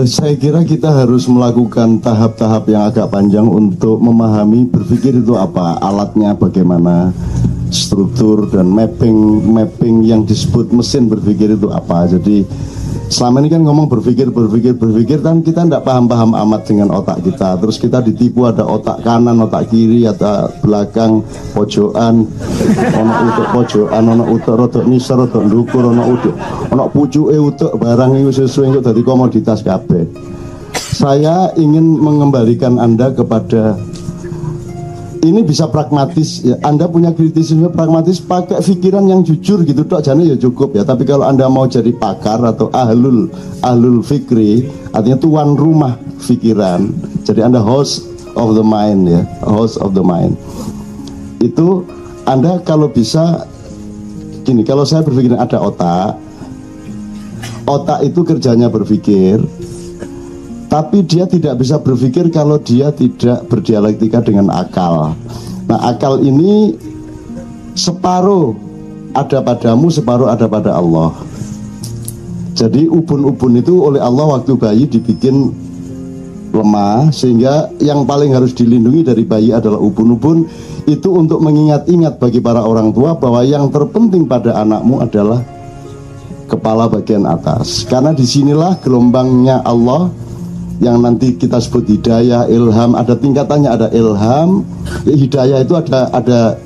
Saya kira kita harus melakukan tahap-tahap yang agak panjang untuk memahami berpikir itu apa, alatnya bagaimana, struktur dan mapping yang disebut mesin berpikir itu apa. Jadi selama ini kan ngomong berpikir kan kita tidak paham amat dengan otak kita. Terus kita ditipu ada otak kanan, otak kiri, otak belakang, pojokan, ono utuk pojokan, ono utuk rodok nisor, rodok ndukur, ono pucuke utuk barang itu sesuai untuk dari komoditas kabeh. Saya ingin mengembalikan Anda kepada ini bisa pragmatis ya. Anda punya kritisisme pragmatis pakai pikiran yang jujur gitu tok jane ya cukup ya. Tapi kalau Anda mau jadi pakar atau ahlul fikri, artinya tuan rumah pikiran. Jadi Anda host of the mind ya, host of the mind. Itu Anda kalau bisa gini, kalau saya berpikir ada otak itu kerjanya berpikir. Tapi dia tidak bisa berpikir kalau dia tidak berdialektika dengan akal. Nah, akal ini separuh ada padamu, separuh ada pada Allah. Jadi ubun-ubun itu oleh Allah waktu bayi dibikin lemah, sehingga yang paling harus dilindungi dari bayi adalah ubun-ubun. Itu untuk mengingat-ingat bagi para orang tua bahwa yang terpenting pada anakmu adalah kepala bagian atas. Karena disinilah gelombangnya Allah yang nanti kita sebut hidayah, ilham, ada tingkatannya, ada ilham, hidayah itu ada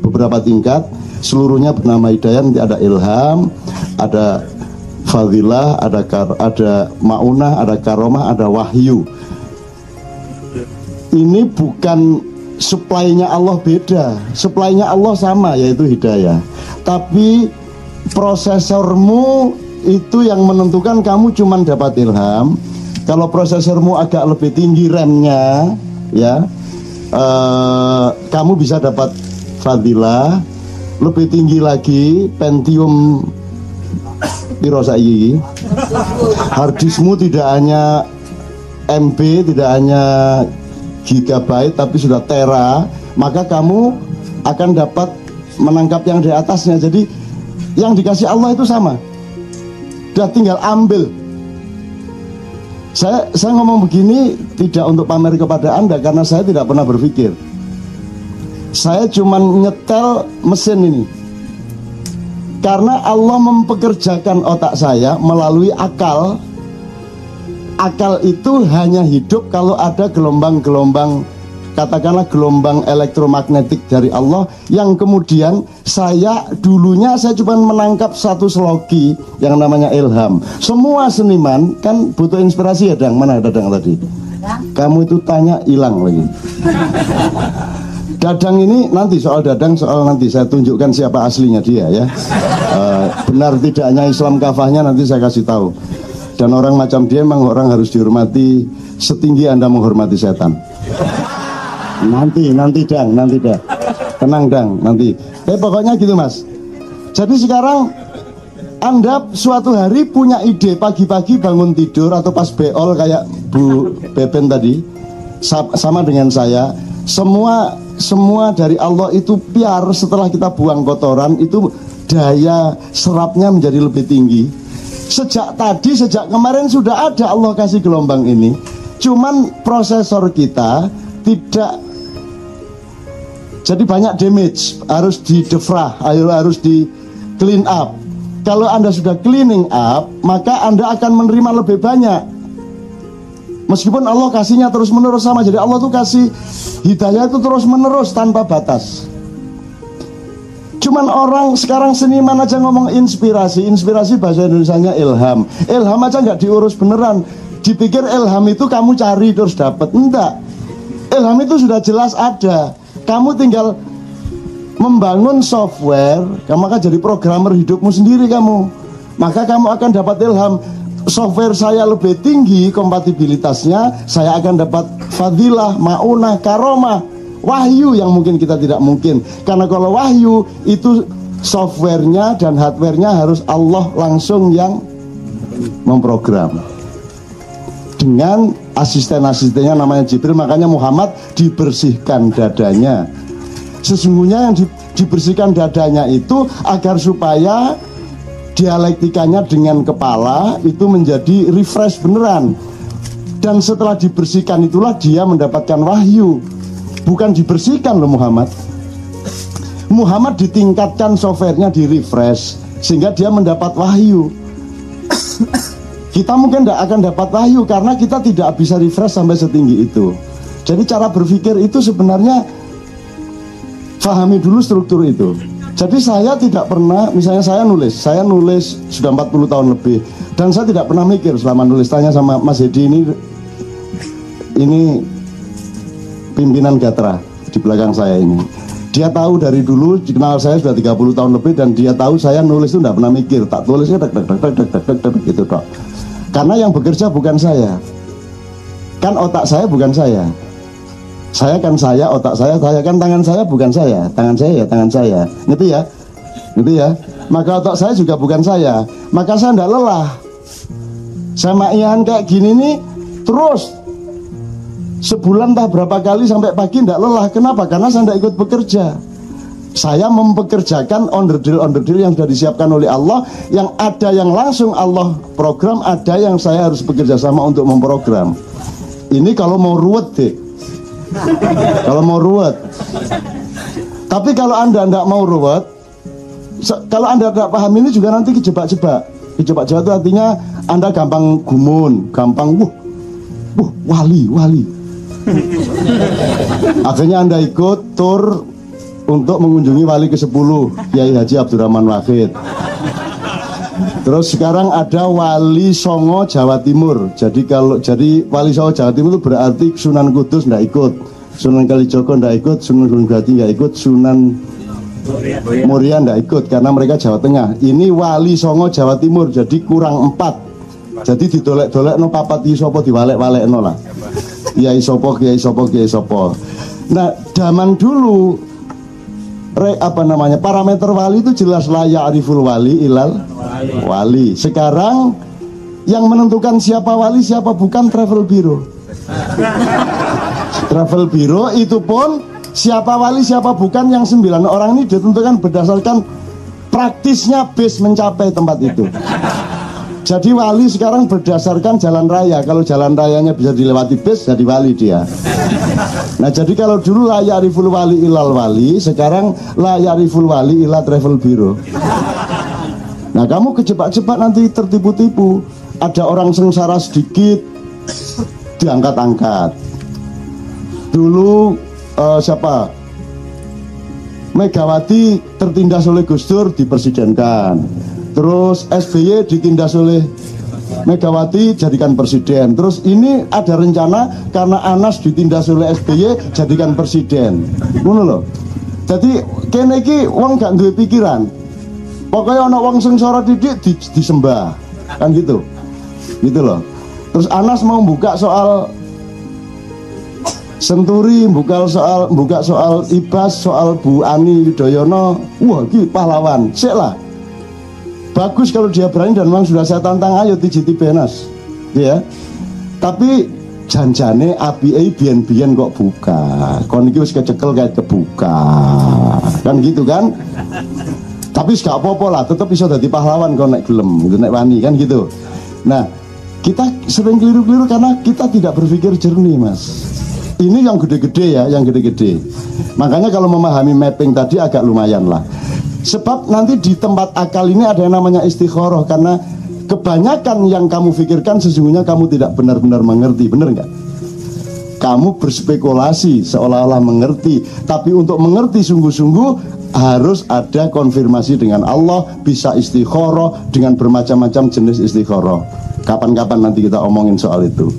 beberapa tingkat, seluruhnya bernama hidayah, nanti ada ilham, ada fadilah, ada maunah, ada karomah, ada wahyu. Ini bukan supply-nya Allah beda, supply-nya Allah sama yaitu hidayah. Tapi prosesormu itu yang menentukan kamu cuma dapat ilham. Kalau prosesormu agak lebih tinggi RAM-nya, ya, kamu bisa dapat fadilah. Lebih tinggi lagi, Pentium piro saiki. Harddiskmu tidak hanya MB, tidak hanya gigabyte, tapi sudah tera. Maka kamu akan dapat menangkap yang di atasnya. Jadi yang dikasih Allah itu sama. Udah tinggal ambil. Saya ngomong begini tidak untuk pamer kepada Anda, karena saya tidak pernah berpikir. Saya cuma nyetel mesin ini. Karena Allah mempekerjakan otak saya melalui akal. Akal itu hanya hidup kalau ada gelombang-gelombang, katakanlah gelombang elektromagnetik dari Allah, yang kemudian dulunya saya cuma menangkap satu slogi yang namanya ilham. Semua seniman kan butuh inspirasi ya, Dang. Mana Dadang tadi? Kamu itu tanya hilang lagi. Dadang ini nanti soal nanti saya tunjukkan siapa aslinya dia ya. Benar tidaknya Islam kafahnya nanti saya kasih tahu. Dan orang macam dia memang orang harus dihormati setinggi Anda menghormati setan. Nanti Dang. Tenang Dang, nanti. Pokoknya gitu Mas. Jadi sekarang Anda suatu hari punya ide pagi-pagi bangun tidur atau pas beol kayak Bu Beben tadi, sama dengan saya, semua dari Allah itu biar setelah kita buang kotoran itu daya serapnya menjadi lebih tinggi. Sejak kemarin sudah ada Allah kasih gelombang ini. Cuman prosesor kita tidak, jadi banyak damage, harus di-defrag, harus di-clean up. Kalau Anda sudah cleaning up, maka Anda akan menerima lebih banyak. Meskipun Allah kasihnya terus-menerus sama. Jadi Allah tuh kasih hidayah itu terus-menerus tanpa batas. Cuman orang sekarang seniman aja ngomong inspirasi bahasa Indonesianya ilham. Ilham aja nggak diurus beneran. Dipikir ilham itu kamu cari terus dapat. Enggak. Ilham itu sudah jelas ada. Kamu tinggal membangun software, kamu akan jadi programmer hidupmu sendiri kamu. Maka kamu akan dapat ilham. Software saya lebih tinggi kompatibilitasnya, saya akan dapat fadilah, maunah, karomah, wahyu yang mungkin kita tidak mungkin. Karena kalau wahyu itu softwarenya dan hardwarenya harus Allah langsung yang memprogram. Dengan asisten-asistennya namanya Jibril. Makanya Muhammad dibersihkan dadanya. Sesungguhnya yang dibersihkan dadanya itu agar supaya dialektikanya dengan kepala itu menjadi refresh beneran. Dan setelah dibersihkan itulah dia mendapatkan wahyu. Bukan dibersihkan loh Muhammad. Muhammad ditingkatkan softwarenya, di refresh sehingga dia mendapat wahyu. Kita mungkin tidak akan dapat wahyu karena kita tidak bisa refresh sampai setinggi itu. Jadi cara berpikir itu sebenarnya pahami dulu struktur itu. Jadi saya tidak pernah, misalnya saya nulis sudah 40 tahun lebih, dan saya tidak pernah mikir selama nulis. Tanya sama Mas Hedi, ini pimpinan Gatra di belakang saya ini. Dia tahu dari dulu, dikenal saya sudah 30 tahun lebih, dan dia tahu saya nulis itu tidak pernah mikir, tak tulisnya gitu dok. Karena yang bekerja bukan saya, kan otak saya bukan saya. Saya kan saya, otak saya kan tangan saya bukan saya, tangan saya ya tangan saya, ngerti ya? Maka otak saya juga bukan saya, maka saya tidak lelah. Sama Ian kayak gini nih, terus sebulan entah berapa kali sampai pagi tidak lelah. Kenapa? Karena saya tidak ikut bekerja. Saya mempekerjakan onderdil yang sudah disiapkan oleh Allah. Yang ada yang langsung Allah program, ada yang saya harus bekerja sama untuk memprogram. Ini kalau mau ruwet deh. Kalau mau ruwet. Tapi kalau Anda tidak mau ruwet, kalau Anda tidak paham ini juga nanti kejebak-jebak. Kejebak-jebak itu artinya Anda gampang gumun, gampang wali. Akhirnya Anda ikut tur untuk mengunjungi wali ke-10, Kiai Haji Abdurrahman Wahid. Terus sekarang ada Wali Songo Jawa Timur. Jadi Wali Songo Jawa Timur itu berarti Sunan Kudus tidak ikut, Sunan Kalijogo tidak ikut, Sunan Gunung Jati tidak ikut, Sunan Muria tidak ikut karena mereka Jawa Tengah. Ini Wali Songo Jawa Timur, jadi kurang 4. Jadi didolek-dolek no papat sopo diwalek-walek no lah. Kiai sopo. Nah zaman dulu parameter wali itu jelas la ya'riful wali ilal wali. Sekarang yang menentukan siapa wali siapa bukan travel bureau. Travel bureau itu pun siapa wali siapa bukan yang 9 orang ini ditentukan berdasarkan praktisnya bis mencapai tempat itu. Jadi wali sekarang berdasarkan jalan raya. Kalau jalan rayanya bisa dilewati bis, jadi wali dia. Nah jadi kalau dulu la ya'riful wali ilal wali, sekarang la ya'riful wali ila travel bureau. Nah kamu kejebak-jebak nanti tertipu-tipu. Ada orang sengsara sedikit diangkat-angkat. Dulu siapa? Megawati tertindas oleh Gus Dur dipresidenkan. Terus SBY ditindas oleh Megawati jadikan presiden. Terus ini ada rencana karena Anas ditindas oleh SBY jadikan presiden. Ngono lho. Jadi kene iki wong gak duwe pikiran. Pokoknya ana wong sengsara didik disembah. Kan gitu. Gitu loh. Terus Anas mau buka soal Senturi, buka soal Ibas, soal Bu Ani Yudhoyono. Wah, iki pahlawan. Sik lah. Bagus kalau dia berani dan memang sudah saya tantang, ayo tijiti benas ya. Tapi janjane API biyen-biyen kok buka. Kon iki wis kecekel kayak kebuka. Kan gitu kan? Tapi gak apa-apa lah, tetep bisa dadi pahlawan kon nek gelem, nek wani kan gitu. Nah, kita sering keliru-keliru karena kita tidak berpikir jernih, Mas. Ini yang gede-gede ya, yang gede-gede. Makanya kalau memahami mapping tadi agak lumayan lah. Sebab nanti di tempat akal ini ada yang namanya istikharah. Karena kebanyakan yang kamu pikirkan sesungguhnya kamu tidak benar-benar mengerti. Benar nggak? Kamu berspekulasi seolah-olah mengerti. Tapi untuk mengerti sungguh-sungguh harus ada konfirmasi dengan Allah. Bisa istikharah dengan bermacam-macam jenis istikharah. Kapan-kapan nanti kita omongin soal itu.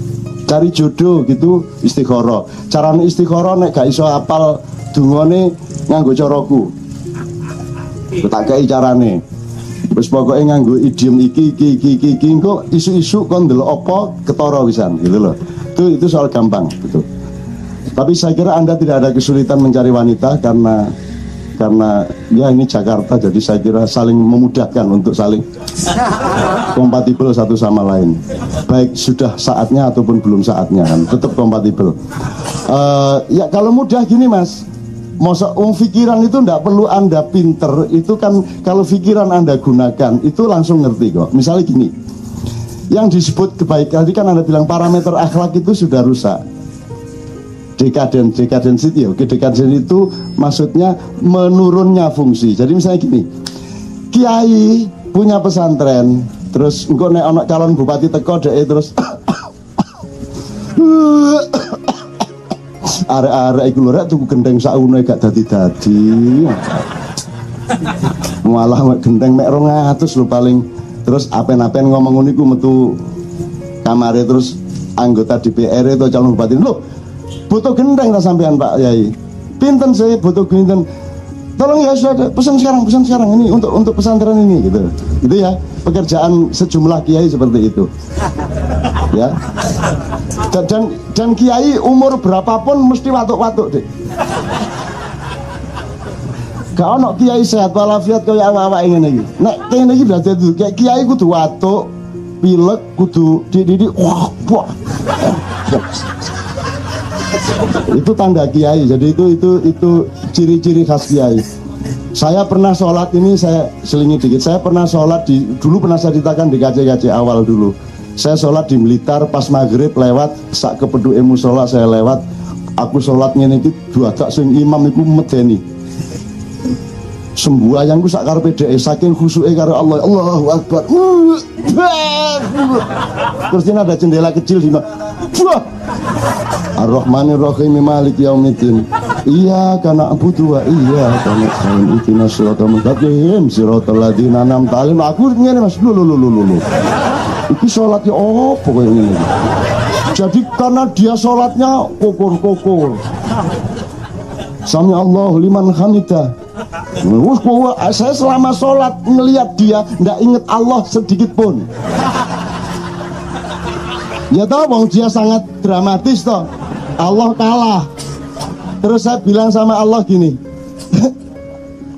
Cari jodoh gitu istikharah. Carane istikharah nek gak iso apal dungane nganggo caraku. Tak kei carane. Wis pokoke nganggo idiom iki kok isu-isu kon ndelok apa ketara wisan gitu loh. Itu soal gampang gitu. Tapi saya kira Anda tidak ada kesulitan mencari wanita karena ya ini Jakarta, jadi saya kira saling memudahkan untuk saling kompatibel satu sama lain. Baik sudah saatnya ataupun belum saatnya kan tetap kompatibel. Ya kalau mudah gini Mas. Masa pikiran itu ndak perlu Anda pinter, itu kan kalau pikiran Anda gunakan itu langsung ngerti kok. Misalnya gini, yang disebut kebaikan tadi kan Anda bilang parameter akhlak itu sudah rusak. Dekadensi itu maksudnya menurunnya fungsi. Jadi misalnya gini, kiai punya pesantren, terus engko nek ana calon bupati teko dhek terus arek-arek iku lho rek tuku gendeng sakune gak dadi-dadi. Malah gendeng mek 200 lho paling. Terus apen-apen ngomong ngono iku metu kamare terus anggota DPR itu calon bupati. Lho, butuh gendeng ta sampean Pak Yai? Pinten saya butuh gendeng. Tolong ya sudah pesan sekarang ini untuk pesantren ini gitu. Gitu ya. Pekerjaan sejumlah kiai seperti itu. Ya. Dan kiai umur berapapun mesti watuk-watuk deh. Gak ono kiai sehat walafiat kaya awak-awak ngene iki. Nek kene iki berarti itu kayak kiai kudu watuk, pilek kudu dididik wah. Itu tanda kiai. Jadi itu ciri-ciri khas kiai. Saya pernah sholat ini, saya selingi dikit. Saya pernah sholat dulu pernah saya ceritakan di KC awal dulu. Saya sholat di Blitar pas maghrib lewat sak kepedu musola saya lewat. Aku sholat ngene iki dua tak sing imam iku medeni. Sembuayangku sak karepe dhek saking khusyuke karo Allah. Allahu Akbar. Terus ini ada jendela kecil di mana? Ar-Rahmanir Rahim Maliki Yaumiddin. Iya karena Abu Tua iya karena sain itina siratal mustaqim siratal ladzina an'amta alaihim. Aku ngene Mas lu. Iki sholatnya opo koyo ngene. Jadi karena dia sholatnya kokur. Sami Allahu liman hamidah. Saya selama sholat melihat dia nggak inget Allah sedikit pun. Ya tau bang dia sangat dramatis toh. Allah kalah. Terus saya bilang sama Allah gini,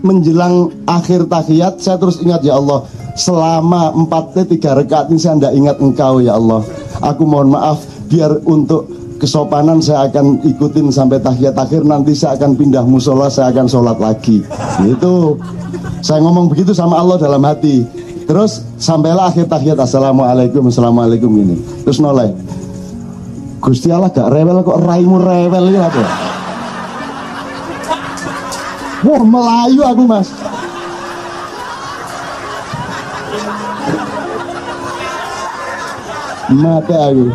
menjelang akhir tahiyat saya terus ingat ya Allah, selama 3 rakaat ini saya tidak ingat Engkau ya Allah. Aku mohon maaf, biar untuk kesopanan saya akan ikutin sampai tahiyat akhir, nanti saya akan pindah musola, saya akan sholat lagi. Gitu. Saya ngomong begitu sama Allah dalam hati. Terus sampailah akhir tahiyat, assalamualaikum ini. Terus noleh, Gusti Allah gak rewel kok raimu rewel ya apa? Wah Melayu aku Mas. Mati aku.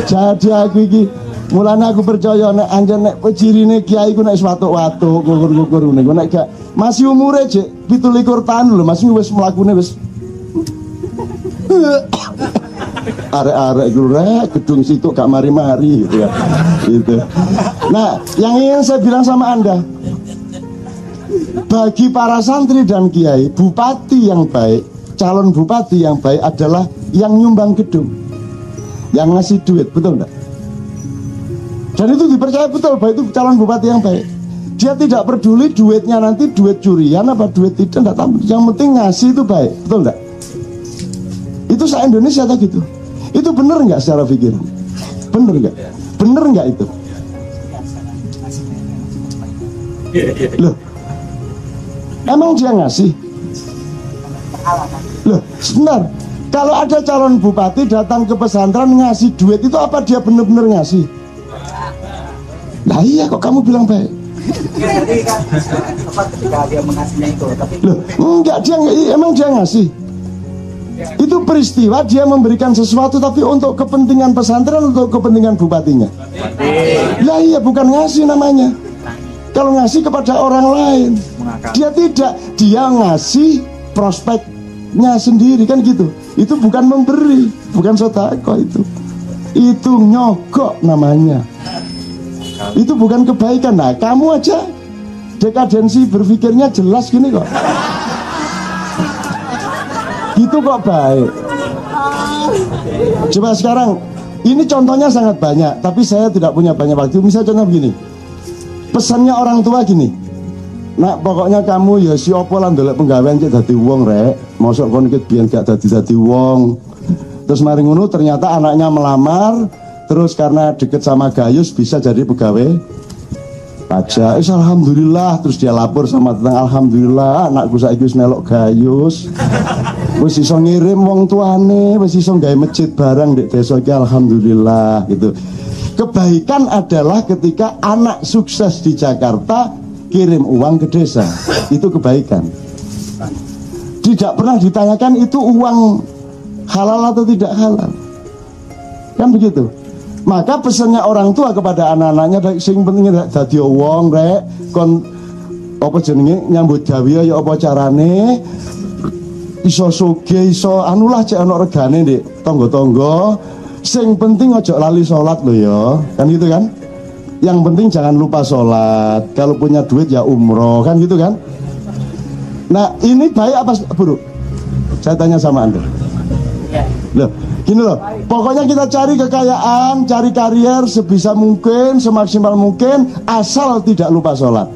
Jadi aku iki mulane aku percaya nek anjen nek cirine kiai ku nek watuk-watuk gugur-gugur niku nek gak masih umure jek 17 tahun lho masih wis mlakune wis arek-arek iku rek gedung situ gak mari-mari gitu ya. Gitu. Nah, yang ingin saya bilang sama Anda, bagi para santri dan kiai, bupati yang baik, calon bupati yang baik adalah yang nyumbang gedung, yang ngasih duit, betul enggak? Dan itu dipercaya betul bahwa itu calon bupati yang baik. Dia tidak peduli duitnya nanti duit curian apa duit tidak, enggak tahu. Yang penting ngasih itu baik, betul enggak? Itu se-Indonesia tak gitu. Itu benar enggak secara pikiran? Benar enggak? Benar enggak itu? Loh, emang dia ngasih? Loh, sebentar. Kalau ada calon bupati datang ke pesantren ngasih duit, itu apa dia benar-benar ngasih? Nah iya kok kamu bilang baik? Ketika dia mengasihnya itu, tapi loh, enggak, emang dia ngasih? Itu peristiwa dia memberikan sesuatu tapi untuk kepentingan pesantren, untuk kepentingan bupatinya. Lah iya bukan ngasih namanya. Kalau ngasih kepada orang lain, dia tidak, dia ngasih prospeknya sendiri kan gitu. Itu bukan memberi, bukan sedekah itu nyogok namanya. Itu bukan kebaikan. Nah kamu aja dekadensi berpikirnya jelas gini kok. Gitu kok baik. Coba sekarang, ini contohnya sangat banyak, tapi saya tidak punya banyak waktu. Misalnya contoh begini, pesannya orang tua gini, nak pokoknya kamu ya si opo lah ndolek penggawean cek dadi wong rek, mosok kon iki biyen gak dadi wong. Terus mari ngono ternyata anaknya melamar, terus karena deket sama Gayus bisa jadi pegawai pajak. Alhamdulillah, terus dia lapor sama tetangga, alhamdulillah anakku saiki wis melok gayus. Wis iso ngirim wong tuane, wis iso gawe masjid barang di desa iki, alhamdulillah gitu. Kebaikan adalah ketika anak sukses di Jakarta kirim uang ke desa. Itu kebaikan. Tidak pernah ditanyakan itu uang halal atau tidak halal. Kan begitu. Maka pesannya orang tua kepada anak-anaknya, sing penting dadi wong rek kon apa jenenge nyambut gawe ya apa carane iso sugih iso anulah cek ana regane Dik tangga-tangga. Sing penting ojo lali sholat lo ya, kan gitu kan? Yang penting jangan lupa sholat. Kalau punya duit ya umroh, kan gitu kan? Nah ini baik apa buruk? Saya tanya sama Anda. Loh, gini loh. Pokoknya kita cari kekayaan, cari karier sebisa mungkin, semaksimal mungkin, asal tidak lupa sholat.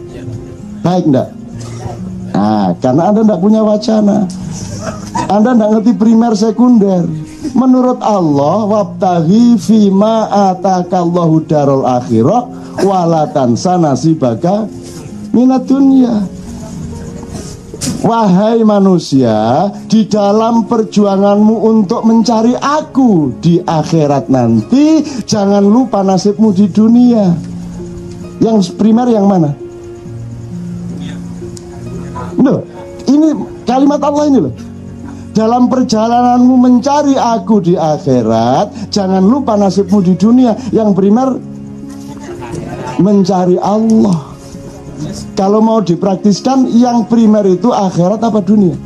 Baik enggak? Nah, karena Anda enggak punya wacana. Anda enggak ngerti primer sekunder. Menurut Allah, wabtaghi fima atakallahu darul akhirah wala tansa nasibaka minad dunya. Wahai manusia, di dalam perjuanganmu untuk mencari aku di akhirat nanti, jangan lupa nasibmu di dunia. Yang primer yang mana? Loh, ini kalimat Allah ini loh. Dalam perjalananmu mencari aku di akhirat, jangan lupa nasibmu di dunia. Yang primer mencari Allah. Kalau mau dipraktiskan, yang primer itu akhirat apa dunia?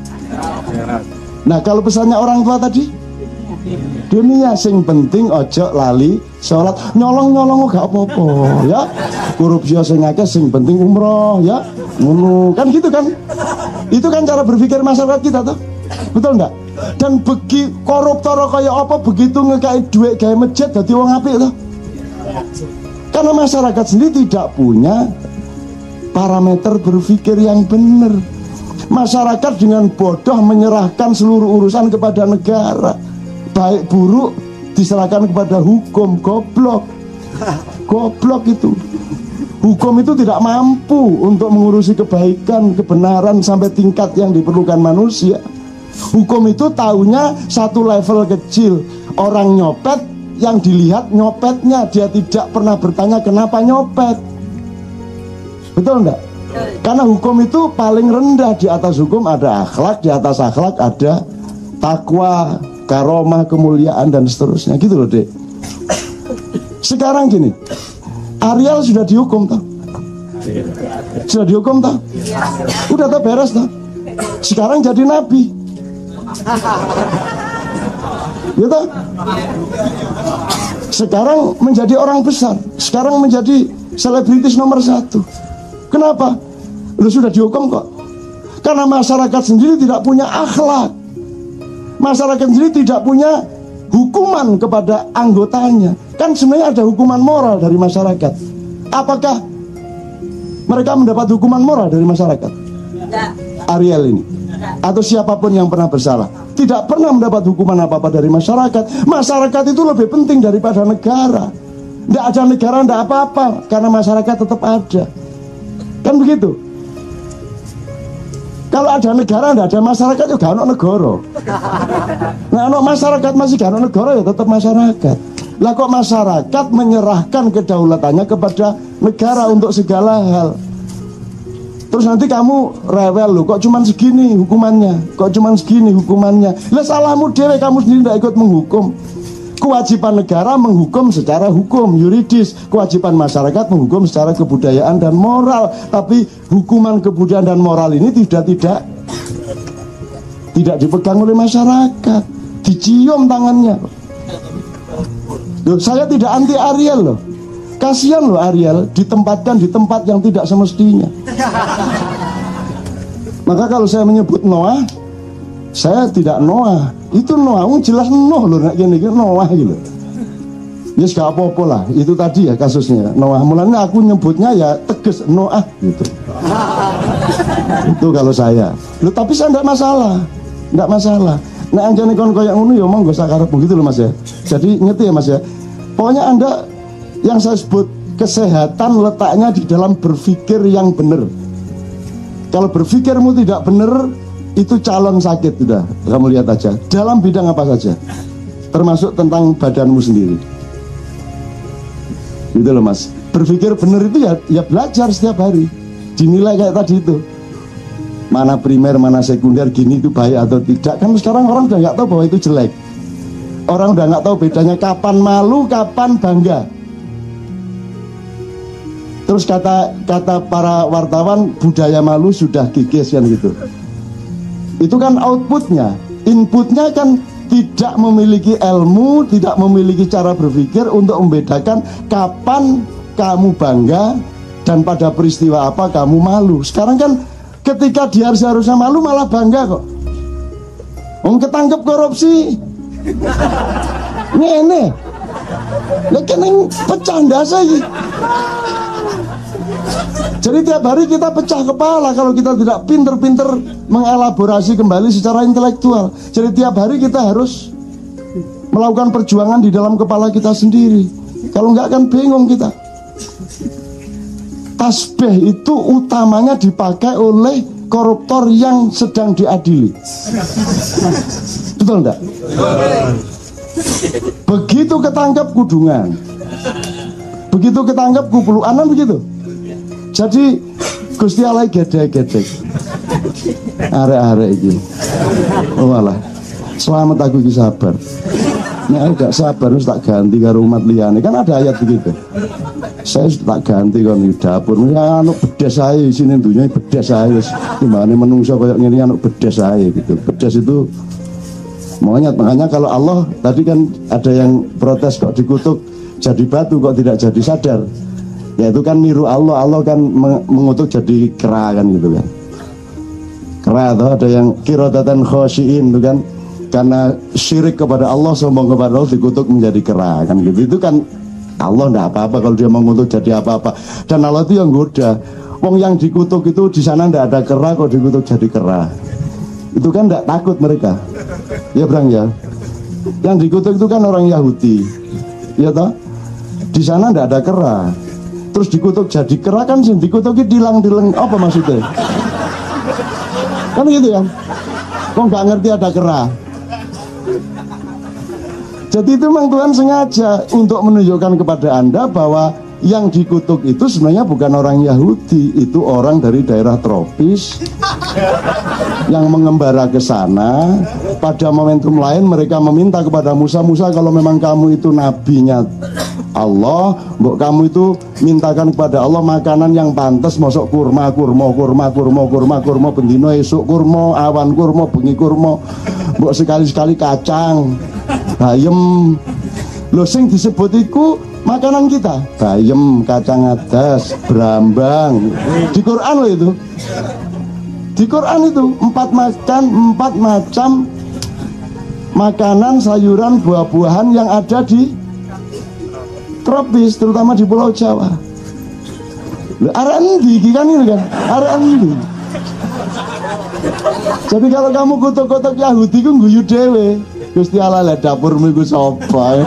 Nah kalau pesannya orang tua tadi, dunia. Sing penting ojo lali sholat. Nyolong-nyolong gak apa-apa ya. Korupsi sing akeh, sing penting umroh ya. Kan gitu kan. Itu kan cara berpikir masyarakat kita tuh. Betul enggak? Dan bagi koruptor kayak apa begitu ngekei duit gawe masjid dadi wong apik tuh. Karena masyarakat sendiri tidak punya parameter berpikir yang benar. Masyarakat dengan bodoh menyerahkan seluruh urusan kepada negara. Baik buruk diserahkan kepada hukum. Goblok. Goblok itu. Hukum itu tidak mampu untuk mengurusi kebaikan, kebenaran sampai tingkat yang diperlukan manusia. Hukum itu taunya satu level kecil. Orang nyopet, yang dilihat nyopetnya, dia tidak pernah bertanya kenapa nyopet. Betul enggak? Karena hukum itu paling rendah. Di atas hukum ada akhlak, di atas akhlak ada takwa, karomah, kemuliaan dan seterusnya. Gitu loh Dek. Sekarang gini, Ariel sudah dihukum toh? Sudah dihukum toh? Udah tak beres toh? Sekarang jadi nabi. Gitu? Sekarang menjadi orang besar. Sekarang menjadi selebritis nomor 1. Kenapa? Lu sudah dihukum kok. Karena masyarakat sendiri tidak punya akhlak. Masyarakat sendiri tidak punya hukuman kepada anggotanya. Kan sebenarnya ada hukuman moral dari masyarakat. Apakah mereka mendapat hukuman moral dari masyarakat? Ariel ini atau siapapun yang pernah bersalah tidak pernah mendapat hukuman apa-apa dari masyarakat. Masyarakat itu lebih penting daripada negara. Tidak ada negara, tidak apa-apa, karena masyarakat tetap ada. Kan begitu. Kalau ada negara, tidak ada masyarakat, ya gak ada negara. Nah, ada masyarakat masih gak ada negara, ya tetap masyarakat. Lah kok masyarakat menyerahkan kedaulatannya kepada negara untuk segala hal. Terus nanti kamu rewel loh, kok cuman segini hukumannya, kok cuman segini hukumannya. Lah salahmu dewe, kamu sendiri tidak ikut menghukum. Kewajiban negara menghukum secara hukum yuridis, kewajiban masyarakat menghukum secara kebudayaan dan moral. Tapi hukuman kebudayaan dan moral ini tidak dipegang oleh masyarakat, dicium tangannya. Loh, saya tidak anti Ariel loh. Kasihan loh Ariel ditempatkan di tempat yang tidak semestinya. Maka kalau saya menyebut Noah, saya tidak Noah. Itu Noah, jelas Nuh loh, gini Noah gitu. Ya gak apa-apa lah. Itu tadi ya kasusnya Noah. Mulanya aku nyebutnya ya tegas Noah gitu. Itu kalau saya. Loh, tapi saya tidak masalah, tidak masalah. Nah anjane kon koyo ngono ya monggo sakarep begitu loh Mas ya. Jadi ngerti ya Mas ya. Pokoknya Anda yang saya sebut Kesehatan letaknya di dalam berpikir yang benar. Kalau berpikirmu tidak benar, itu calon sakit sudah. Kamu lihat aja. Dalam bidang apa saja, termasuk tentang badanmu sendiri. Gitu loh mas. Berpikir benar itu ya belajar setiap hari. Dinilai kayak tadi itu. Mana primer, mana sekunder, gini itu baik atau tidak. Kan sekarang orang udah nggak tahu bahwa itu jelek. Orang udah nggak tahu bedanya kapan malu, kapan bangga. Terus kata para wartawan, budaya malu sudah kikis kan gitu. Itu kan outputnya. Inputnya kan tidak memiliki ilmu, tidak memiliki cara berpikir untuk membedakan kapan kamu bangga dan pada peristiwa apa kamu malu. Sekarang kan ketika dia harusnya malu malah bangga kok. Ketangkep korupsi. Ngene. Lek neng pecanda saya. Jadi tiap hari kita pecah kepala kalau kita tidak pinter-pinter mengelaborasi kembali secara intelektual. Jadi tiap hari kita harus melakukan perjuangan di dalam kepala kita sendiri. Kalau enggak kan bingung kita. Tasbih itu utamanya dipakai oleh koruptor yang sedang diadili. Betul enggak? Begitu ketangkap kudungan, begitu ketangkap kupuluan, begitu. Jadi Gusti Allah gedek-gedek arek-arek iki. Oh malah selamat aku iki sabar. Nek gak sabar wis tak ganti karo umat liyane. Kan ada ayat begitu. Saya tak ganti kon di dapur. Ya anu bedes ae isine dunya bedes ae wis. Gimana menungso koyo ngene anu bedes ae gitu. Bedes itu monyet. Makanya kalau Allah tadi kan ada yang protes kok dikutuk jadi batu kok tidak jadi sadar. Ya itu kan niru Allah. Allah kan mengutuk jadi kera kan gitu kan. Kera atau ada yang kirodatan khosyiin itu kan. Karena syirik kepada Allah, sombong kepada Allah dikutuk menjadi kera kan gitu. Itu kan Allah enggak apa-apa kalau dia mengutuk jadi apa-apa. Dan Allah itu yang goda. Wong yang dikutuk itu di sana enggak ada kera kok dikutuk jadi kera. Itu kan enggak takut mereka. Ya Brang ya. Yang dikutuk itu kan orang Yahudi. Ya toh? Di sana enggak ada kera. Terus dikutuk jadi kera kan sih dikutuki dilang-dilang apa maksudnya? Kan gitu kan? Kok nggak ngerti ada kera? Jadi itu memang Tuhan sengaja untuk menunjukkan kepada Anda bahwa yang dikutuk itu sebenarnya bukan orang Yahudi, itu orang dari daerah tropis yang mengembara ke sana. Pada momentum lain mereka meminta kepada Musa, Musa kalau memang kamu itu nabinya Allah, mbok kamu itu mintakan kepada Allah makanan yang pantas, mosok kurma bendino esuk kurma, awan kurma, bengi kurma, mbok sekali-sekali kacang, bayem. Lho sing disebut iku makanan kita, bayem, kacang adas, brambang. Di Quran loh itu. Di Quran itu 4 macam makanan, sayuran, buah-buahan yang ada di tropis, terutama di Pulau Jawa. Arek endi kan ini kan? Arek endi. Jadi kalau kamu kutuk-kutuk Yahudi ku guyu dhewe. Gusti Allah lah dapurmu iku sapa?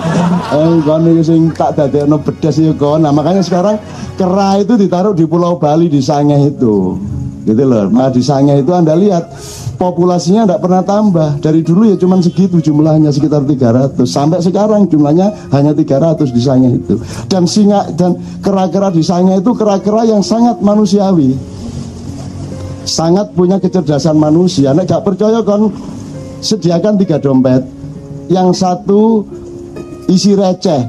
Kon iki sing tak dadekno bedes ya kon. Nah, makanya sekarang kera itu ditaruh di Pulau Bali di Sangeh itu. Gitu loh. Nah, di Sangeh itu Anda lihat populasinya tidak pernah tambah. Dari dulu ya cuma segitu jumlahnya, sekitar 300. Sampai sekarang jumlahnya hanya 300 di Sangeh itu. Dan singa dan kera-kera di Sangeh itu kera-kera yang sangat manusiawi, sangat punya kecerdasan manusia. Nek gak percaya kan sediakan 3 dompet. Yang satu isi receh,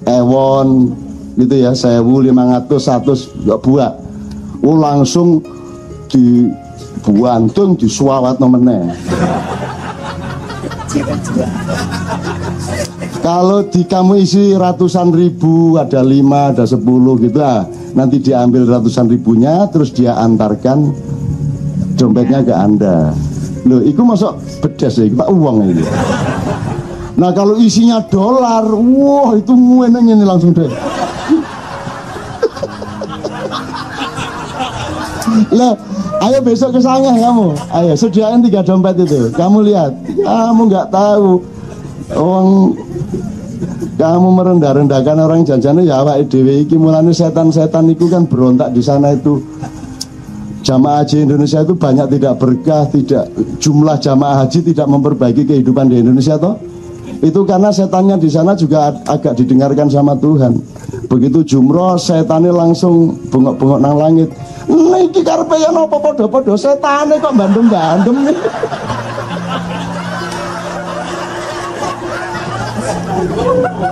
ewon gitu ya, 1.500, 100 buah. Langsung dibuantung, disuawat nomene. Kalau di kamu isi ratusan ribu, ada 5, ada 10 gitu lah. Nanti diambil ratusan ribunya, terus dia antarkan dompetnya ke Anda. Loh, itu masuk bedes ya, kita uang ini. Nah kalau isinya dolar, wah itu ngueneng ini langsung deh. Lah, ayo besok ke Sangeh kamu. Ayo sediain 3 dompet itu. Kamu lihat, kamu nggak tahu. Kamu merendah-rendahkan orang janjane ya awake dhewe iki, mulane setan-setan itu kan berontak di sana itu. Jamaah haji Indonesia itu banyak tidak berkah, tidak jumlah jamaah haji tidak memperbaiki kehidupan di Indonesia toh. Itu karena setannya di sana juga agak didengarkan sama Tuhan. Begitu jumroh setannya langsung bengok-bengok nang langit. Niki karepe yen apa padha-padha setane kok bandem-bandem nih.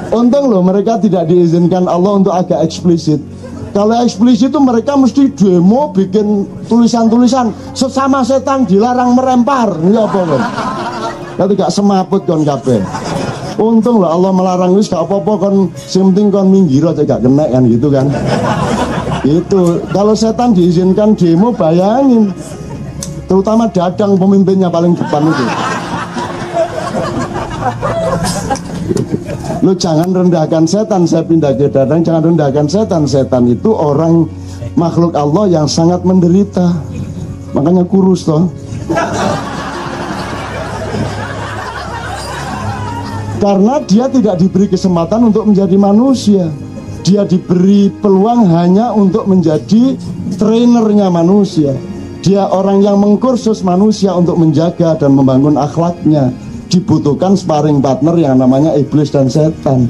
Untung loh mereka tidak diizinkan Allah untuk agak eksplisit. Kalau eksplisit itu mereka mesti demo bikin tulisan-tulisan sesama setan dilarang merempar. Ya apa kan? Tapi gak semaput kon kabeh. Untung loh Allah melarang wis gak apa-apa kon sing penting kon minggir aja gak kena kan gitu kan. Itu kalau setan diizinkan demo bayangin. Terutama Dadang pemimpinnya paling depan itu. Lu jangan rendahkan setan, saya pindah ke Dadang, jangan rendahkan setan. Setan itu orang makhluk Allah yang sangat menderita. Makanya kurus toh. Karena dia tidak diberi kesempatan untuk menjadi manusia. Dia diberi peluang hanya untuk menjadi trainernya manusia. Dia orang yang mengkursus manusia untuk menjaga dan membangun akhlaknya. Dibutuhkan sparring partner yang namanya iblis dan setan.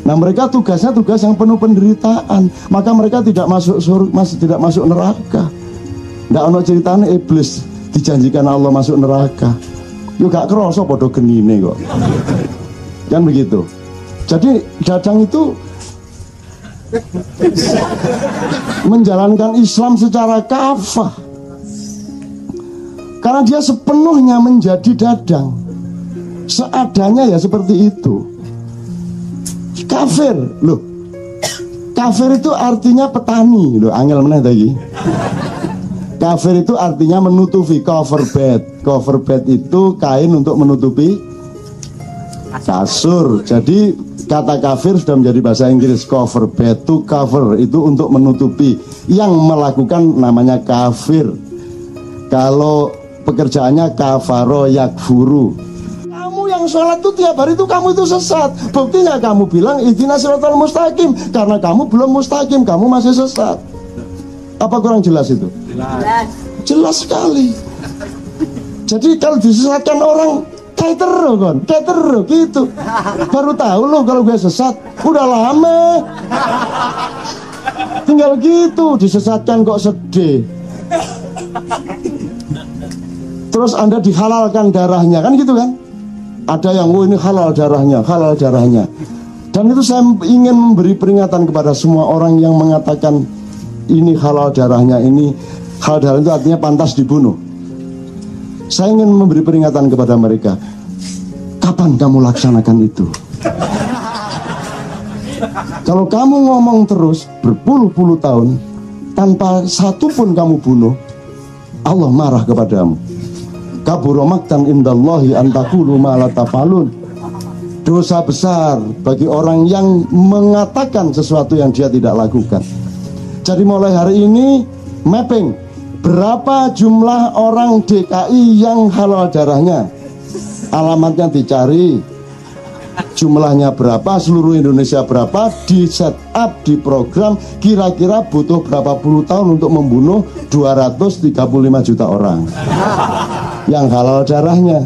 Nah mereka tugasnya tugas yang penuh penderitaan. Maka mereka tidak masuk surga, tidak masuk neraka. Nggak ono ceritanya iblis dijanjikan Allah masuk neraka. Yo gak kerasa podo genine kok. Kan begitu. Jadi Dadang itu menjalankan Islam secara kafah karena dia sepenuhnya menjadi Dadang. Seadanya ya seperti itu. Kafir loh. Kafir itu artinya petani loh. Angel meneh lagi. Kafir itu artinya menutupi, cover bed. Cover bed itu kain untuk menutupi kasur. Jadi kata kafir sudah menjadi bahasa Inggris. Cover bed, to cover itu untuk menutupi. Yang melakukan namanya kafir. Kalau pekerjaannya kafaro yakfuru. Kamu yang sholat itu tiap hari itu kamu itu sesat. Buktinya kamu bilang ihdinas siratal mustaqim. Karena kamu belum mustaqim, kamu masih sesat. Apa kurang jelas itu? Jelas sekali. Jadi kalau disesatkan orang kayak terus gitu. Baru tahu loh kalau gue sesat. Udah lama. Tinggal gitu disesatkan kok sedih. Terus Anda dihalalkan darahnya kan gitu kan? Ada yang ini halal darahnya, halal darahnya. Dan itu saya ingin memberi peringatan kepada semua orang yang mengatakan ini halal darahnya, ini halal darah itu artinya pantas dibunuh. Saya ingin memberi peringatan kepada mereka. Kapan kamu laksanakan itu? Kalau kamu ngomong terus berpuluh-puluh tahun tanpa satu pun kamu bunuh, Allah marah kepadamu. Kabura maktan indallahi an taqulu ma la tafalun. Dosa besar bagi orang yang mengatakan sesuatu yang dia tidak lakukan. Jadi mulai hari ini mapping berapa jumlah orang DKI yang halal darahnya, alamatnya dicari, jumlahnya berapa, seluruh Indonesia berapa, di set up, di program, kira-kira butuh berapa puluh tahun untuk membunuh 235 juta orang yang halal darahnya.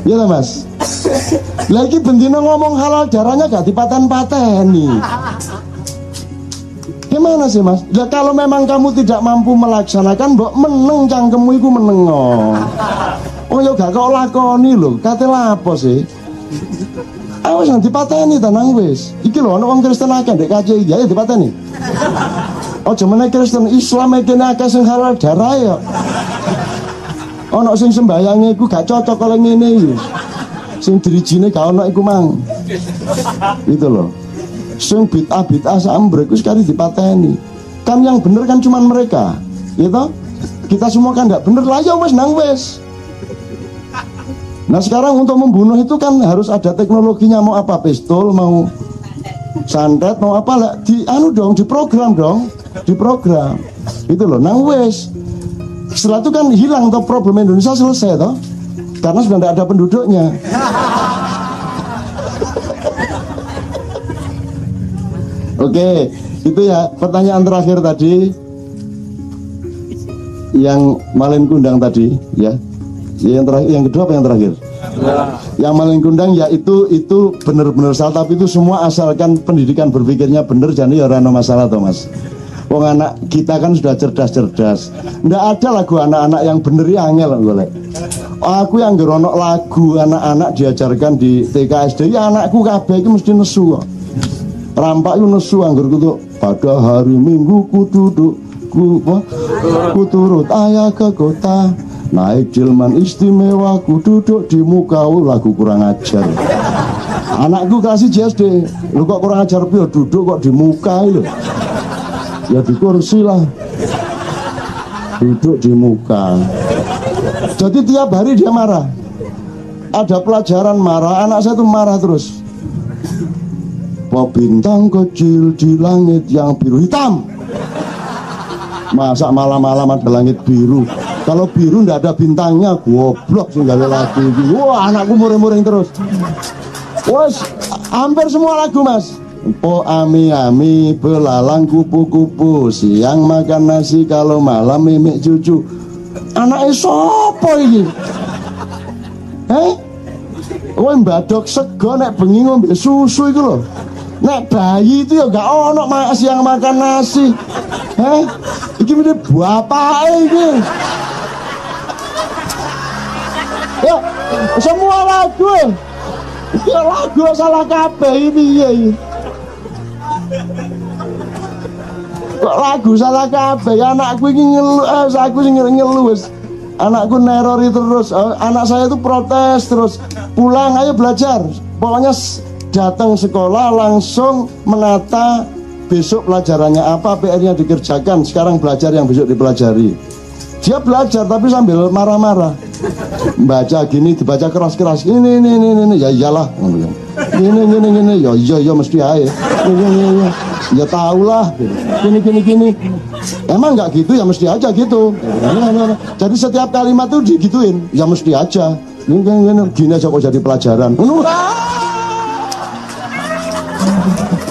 Ya lah mas. Lagi bendino ngomong halal darahnya gak dipaten-pateni. Gimana sih mas? Ya kalau memang kamu tidak mampu melaksanakan, mbok meneng cangkemmu iku meneng. Oh ya gak kau lakoni lho. Kate lapo sih? Awas yang dipateni tenang wis. Iki lho ana wong Kristen akeh ndek KCI ya dipateni. Ojo meneh Kristen Islam kene akeh sing halal darah ya. Ana sing sembayange iku gak cocok karo ngene iki. Sing dirijine gak ono iku mang. Itu loh. Sing bid'ah sambrek wis kari dipateni. Kan yang bener kan cuman mereka. Gitu? Kita semua kan gak bener lah ya wis nang wis. Nah sekarang untuk membunuh itu kan harus ada teknologinya. Mau apa, pistol, mau santet, mau apa lah, diprogram dong, diprogram. Itu loh, nang wes. Setelah itu kan hilang toh problem Indonesia selesai toh. karena sudah tidak ada penduduknya. Oke, itu ya pertanyaan terakhir tadi yang Malin Kundang tadi ya. Yang terakhir, yang kedua apa yang terakhir? Yang Malin Kundang ya itu benar-benar salah, tapi itu semua asalkan pendidikan berpikirnya benar, jadi ya ora masalah toh Mas. Wong anak kita kan sudah cerdas-cerdas. Nggak ada lagu anak-anak yang bener ya angel golek. Aku yang gerono lagu anak-anak diajarkan di TK SD ya anakku kabeh iki mesti nesu kok. Rampak itu nesu anggur kutu pada hari Minggu ku duduk ku turut ayah ke kota naik jilman istimewa ku duduk di muka lagu kurang ajar. Anakku kasih JSD lu kok kurang ajar pio duduk kok di muka itu ya di kursi lah duduk di muka. Jadi tiap hari dia marah, ada pelajaran marah, anak saya tuh marah terus. Bintang kecil di langit yang biru hitam. Masa malam-malam ada langit biru? Kalau biru ndak ada bintangnya, goblok sih gak ada lagu. Wah anakku mureng-mureng terus. Wes hampir semua lagu Mas. Po ami-ami belalang kupu-kupu, siang makan nasi kalau malam mimik cucu. Anaknya sopo ini? Wah mbadok sego nek bengi ngombe susu itu loh. Nek bayi itu ya gak ono siang makan nasi. Iki mene bapake iki. Ya, semua lagu. Ya lagu salah kabeh iki ya. Kok lagu salah kabeh anakku iki ngeluh, aku sing ngeluh wis. Anakku nerori terus, anak saya itu protes terus. Pulang ayo belajar. Pokoknya datang sekolah langsung menata besok pelajarannya apa, PR-nya dikerjakan, sekarang belajar yang besok dipelajari. Dia belajar tapi sambil marah-marah. Baca gini dibaca keras-keras. Ini ya iyalah. Ini ya mesti aja. Ini ya tahulah. Gini. Emang nggak gitu ya mesti aja gitu. Jadi setiap kalimat tuh digituin, ya mesti aja. Gini aja kok jadi pelajaran.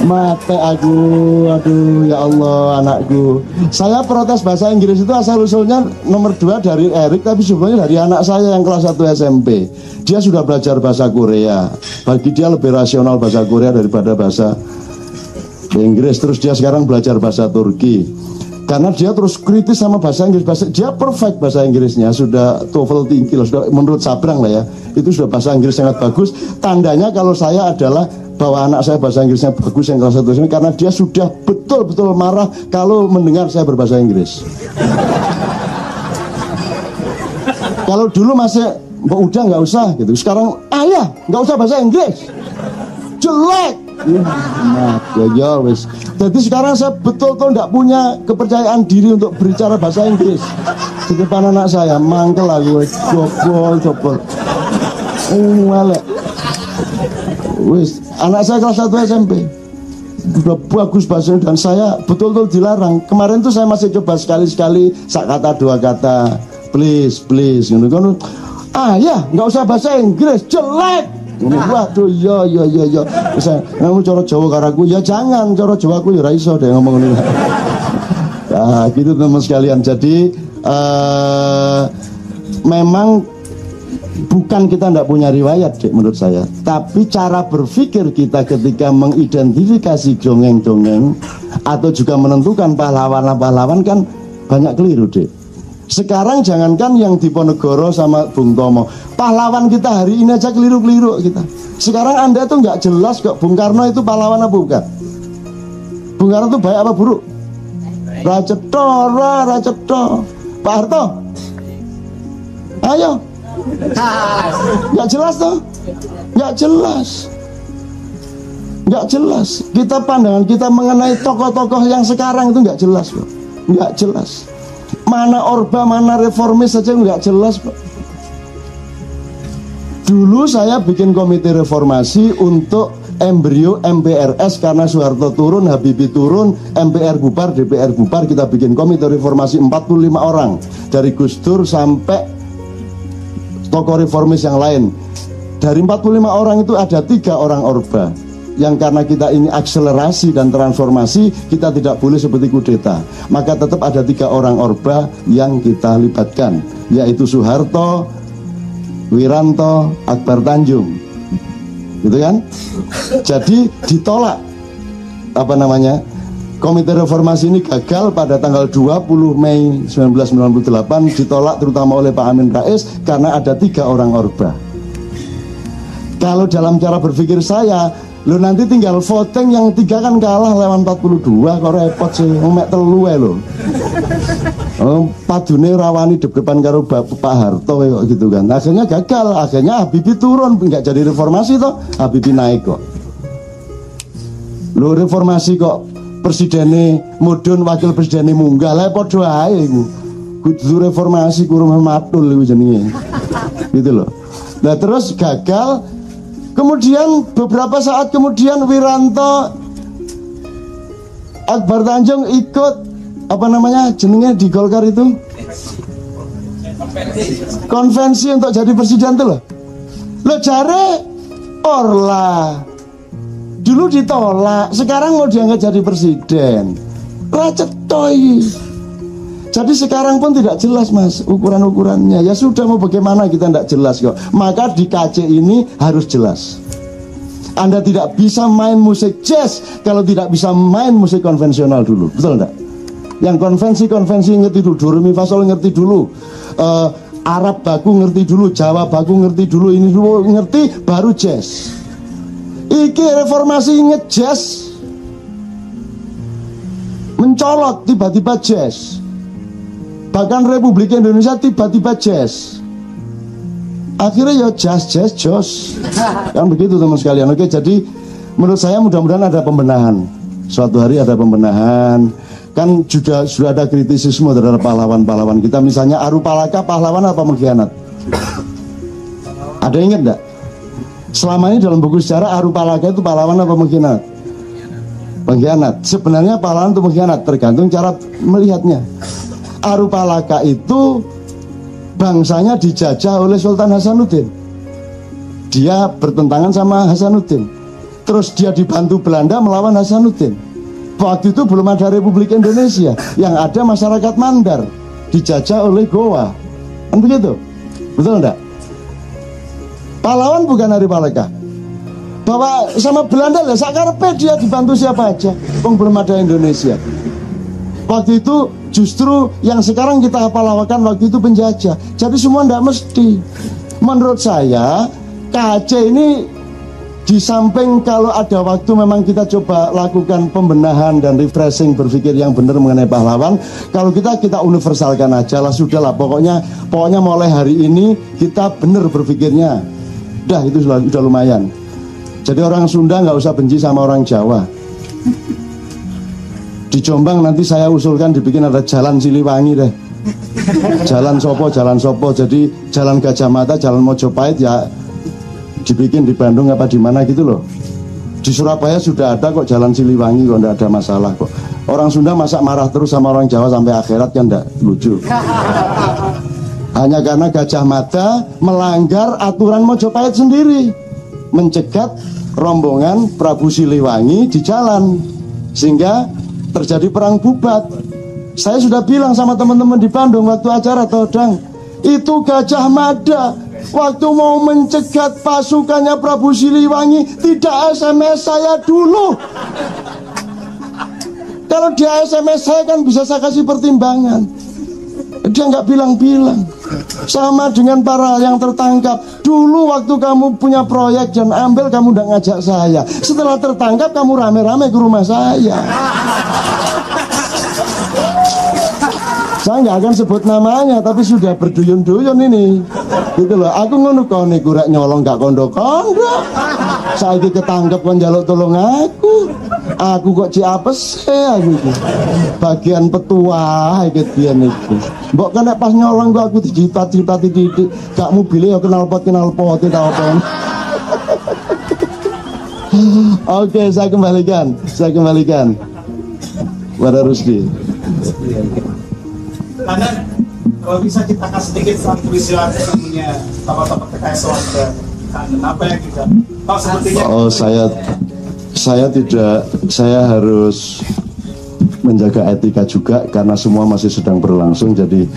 Mate aku, aduh ya Allah anakku. Saya protes bahasa Inggris itu asal usulnya nomor 2 dari Erik, tapi sebenarnya dari anak saya yang kelas 1 SMP. Dia sudah belajar bahasa Korea. Bagi dia lebih rasional bahasa Korea daripada bahasa Inggris. Terus dia sekarang belajar bahasa Turki. Karena dia terus kritis sama bahasa Inggris. Dia perfect bahasa Inggrisnya, sudah TOEFL tinggi loh, sudah menurut Sabrang lah ya. Itu sudah bahasa Inggris sangat bagus. Tandanya kalau saya adalah bahwa anak saya bahasa Inggrisnya bagus yang kelas 1 ini karena dia sudah betul-betul marah kalau mendengar saya berbahasa Inggris. Kalau dulu masih udah nggak usah gitu, sekarang ayah nggak usah bahasa Inggris, jelek. Ya wes. Jadi sekarang saya betul-betul nggak punya kepercayaan diri untuk berbicara bahasa Inggris di depan anak saya. Mangkel aku, jobol. Walek. Wes, anak saya kelas 1 SMP udah bagus bahasanya dan saya betul-betul dilarang. Kemarin tuh saya masih coba sekali-sekali sak kata 2 kata, please gitu kan. Ya nggak usah bahasa Inggris, jelek. Waduh, ya. Bisa kamu cara Jawa karaku, ya jangan cara Jawa aku ya raiso deh ngomong ini. Nah, gitu teman sekalian. Jadi memang bukan kita tidak punya riwayat menurut saya, tapi cara berpikir kita ketika mengidentifikasi dongeng-dongeng atau juga menentukan pahlawan-pahlawan kan banyak keliru Sekarang jangankan yang Diponegoro sama Bung Tomo, pahlawan kita hari ini aja keliru-keliru kita. Sekarang Anda tuh nggak jelas kok Bung Karno itu pahlawan apa bukan. Bung Karno itu baik apa buruk? Racetho. Pak Harto, ayo. Nggak jelas toh, nggak jelas. Kita pandangan kita mengenai tokoh-tokoh yang sekarang itu nggak jelas kok, nggak jelas. Mana Orba, mana reformis saja nggak jelas Pak. Dulu saya bikin komite reformasi untuk embrio MPRS karena Soeharto turun, Habibie turun, MPR bubar, DPR bubar. Kita bikin komite reformasi 45 orang dari Gus Dur sampai tokoh reformis yang lain. Dari 45 orang itu ada 3 orang Orba, yang karena kita ini akselerasi dan transformasi, kita tidak boleh seperti kudeta. Maka tetap ada 3 orang Orba yang kita libatkan, yaitu Soeharto, Wiranto, Akbar Tanjung, gitu kan? Jadi ditolak Komite Reformasi ini gagal pada tanggal 20 Mei 1998, ditolak terutama oleh Pak Amin Rais karena ada 3 orang Orba. Kalau dalam cara berpikir saya, lo nanti tinggal voting yang 3 kan kalah lewat 42, kok repot sih, mek telu lo. Padune rawani dep-depan karo Pak Harto kok gitu kan. Akhirnya gagal, akhirnya Habibie turun, nggak jadi reformasi toh, Habibie naik kok. Lo reformasi kok presidennya mudun, wakil presidennya munggah, lah padha ae iku. Kudu reformasi kurang matul iku jenenge. Gitu loh. Nah terus gagal. Kemudian beberapa saat kemudian Wiranto, Akbar Tanjung ikut jenenge di Golkar itu konvensi untuk jadi presiden tuh loh. Lo jare Orla dulu ditolak, sekarang mau diangkat jadi presiden. Racetoy. Jadi sekarang pun tidak jelas mas ukuran-ukurannya. Ya sudah, mau bagaimana kita tidak jelas kok. Maka di KC ini harus jelas. Anda tidak bisa main musik jazz kalau tidak bisa main musik konvensional dulu. Betul enggak? Yang konvensi-konvensi ngerti dulu, do re mi fa sol ngerti dulu, Arab baku ngerti dulu, Jawa baku ngerti dulu, ini dulu ngerti, baru jazz. Iki reformasi ngejazz, mencolot tiba-tiba jazz. Bahkan Republik Indonesia tiba-tiba jazz. Akhirnya ya jazz jos. Kan begitu teman sekalian. Oke, jadi menurut saya mudah-mudahan ada pembenahan. Suatu hari ada pembenahan. Kan sudah ada kritisisme terhadap pahlawan-pahlawan kita. Misalnya Arupalaka pahlawan apa mengkhianat? Ada ingat enggak? Selama ini dalam buku sejarah Arupalaka itu pahlawan apa mengkhianat? Pengkhianat. Sebenarnya pahlawan itu mengkhianat, tergantung cara melihatnya. Arupalaka itu bangsanya dijajah oleh Sultan Hasanuddin. Dia bertentangan sama Hasanuddin. Terus dia dibantu Belanda melawan Hasanuddin. Waktu itu belum ada Republik Indonesia, yang ada masyarakat Mandar, dijajah oleh Goa. Kan begitu? Betul enggak? Pahlawan bukan Arupalaka. Bahwa sama Belanda lah, sakarpe dia dibantu siapa aja. Belum ada Indonesia. Waktu itu justru yang sekarang kita pahlawakan waktu itu penjajah. Jadi semua tidak mesti. Menurut saya KAC ini di samping kalau ada waktu memang kita coba lakukan pembenahan dan refreshing berpikir yang benar mengenai pahlawan. Kalau kita universalkan aja lah, sudahlah pokoknya mulai hari ini kita benar berpikirnya. Dah itu sudah lumayan. Jadi orang Sunda nggak usah benci sama orang Jawa. Di Jombang nanti saya usulkan dibikin ada jalan Siliwangi deh. Jalan sopo. Jadi jalan Gajah Mata, jalan Mojopahit ya dibikin di Bandung apa di mana gitu loh. Di Surabaya sudah ada kok jalan Siliwangi kok, enggak ada masalah kok. Orang Sunda masa marah terus sama orang Jawa sampai akhirat kan enggak lucu. Hanya karena Gajah Mada melanggar aturan Mojopahit sendiri, mencegat rombongan Prabu Siliwangi di jalan, sehingga terjadi perang bubat. Saya sudah bilang sama teman-teman di Bandung waktu acara Todang, itu Gajah Mada waktu mau mencegat pasukannya Prabu Siliwangi tidak SMS saya dulu. Kalau dia SMS saya kan bisa saya kasih pertimbangan. Dia nggak bilang-bilang. Sama dengan para yang tertangkap. Dulu waktu kamu punya proyek dan ambil, kamu udah ngajak saya. Setelah tertangkap kamu rame-rame ke rumah saya. Saya nggak akan sebut namanya, tapi sudah berduyun-duyun ini. Gitu loh. Aku ngono kok niku rek nyolong gak kondo-kondo. Saiki ketangkep kon njaluk tolong aku. Aku kok ciapes aku iki. Bagian petua iki biyen iki. Mbok kan nek pas nyolong kok aku dijipat-jipat titik. Gak mobile ya knalpot ta apa. Oke, saya kembalikan pada Rusdi. Kalau bisa ceritakan sedikit tentang peristiwa ketemunya tokoh-tokoh PKS warga Kangen, apa yang kita tahu sepertinya? Oh, saya tidak, saya harus menjaga etika juga karena semua masih sedang berlangsung. Jadi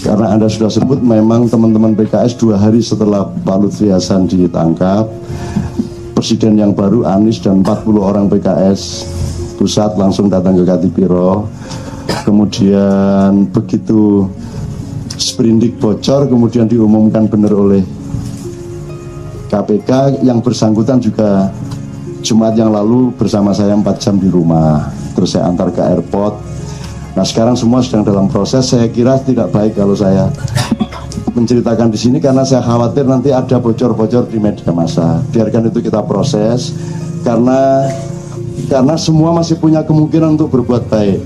karena Anda sudah sebut, memang teman-teman PKS 2 hari setelah Pak Lutfi Hasan ditangkap, Presiden yang baru Anies dan 40 orang PKS pusat langsung datang ke Katipiro. Kemudian begitu sprindik bocor, kemudian diumumkan benar oleh KPK. Yang bersangkutan juga Jumat yang lalu bersama saya 4 jam di rumah, terus saya antar ke airport. Nah sekarang semua sedang dalam proses. Saya kira tidak baik kalau saya menceritakan di sini karena saya khawatir nanti ada bocor-bocor di media massa. Biarkan itu kita proses, karena semua masih punya kemungkinan untuk berbuat baik.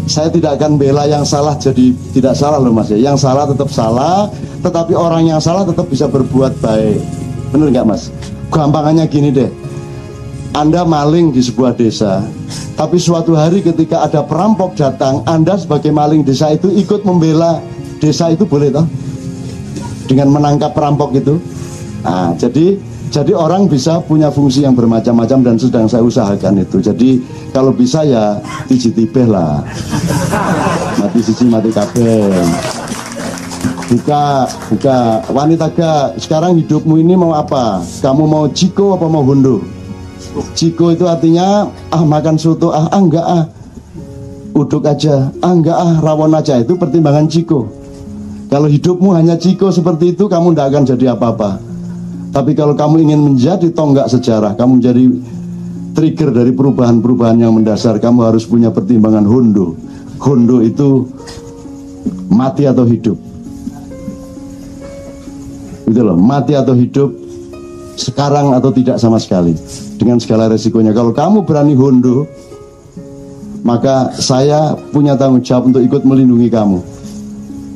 Saya tidak akan bela yang salah jadi tidak salah loh Mas. Yang salah tetap salah, tetapi orang yang salah tetap bisa berbuat baik. Bener nggak Mas? Gampangannya gini deh, Anda maling di sebuah desa, tapi suatu hari ketika ada perampok datang, Anda sebagai maling desa itu ikut membela desa itu, boleh toh? Dengan menangkap perampok itu. Nah, jadi orang bisa punya fungsi yang bermacam-macam dan sedang saya usahakan itu. Jadi kalau bisa ya tibeh lah, mati siji mati kabeh. Buka wanita ga, sekarang hidupmu ini mau apa? Kamu mau Ciko apa mau Hondo? Ciko itu artinya makan soto, enggak uduk aja, enggak rawon aja. Itu pertimbangan Ciko. Kalau hidupmu hanya Ciko seperti itu, kamu tidak akan jadi apa-apa. Tapi kalau kamu ingin menjadi tonggak sejarah, kamu menjadi trigger dari perubahan-perubahan yang mendasar, kamu harus punya pertimbangan Hondo. Hondo itu mati atau hidup. Itu loh, mati atau hidup, sekarang atau tidak sama sekali, dengan segala resikonya. Kalau kamu berani Hondo, maka saya punya tanggung jawab untuk ikut melindungi kamu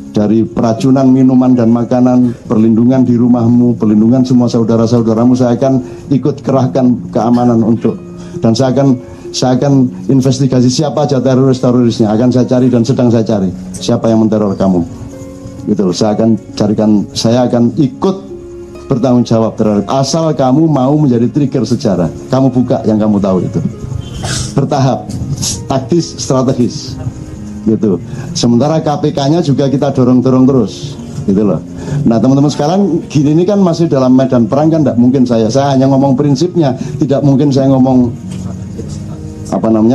dari peracunan minuman dan makanan, perlindungan di rumahmu, perlindungan semua saudara-saudaramu. Saya akan ikut kerahkan keamanan untuk, dan saya akan investigasi siapa aja terorisnya, akan saya cari dan sedang saya cari siapa yang menteror kamu. Gitu loh, saya akan ikut bertanggung jawab terhadap, asal kamu mau menjadi trigger sejarah, kamu buka yang kamu tahu itu. Bertahap, taktis, strategis. Gitu. Sementara KPK-nya juga kita dorong-dorong terus, gitu loh. Nah teman-teman sekarang gini, ini kan masih dalam medan perang kan, tidak mungkin saya hanya ngomong prinsipnya, tidak mungkin saya ngomong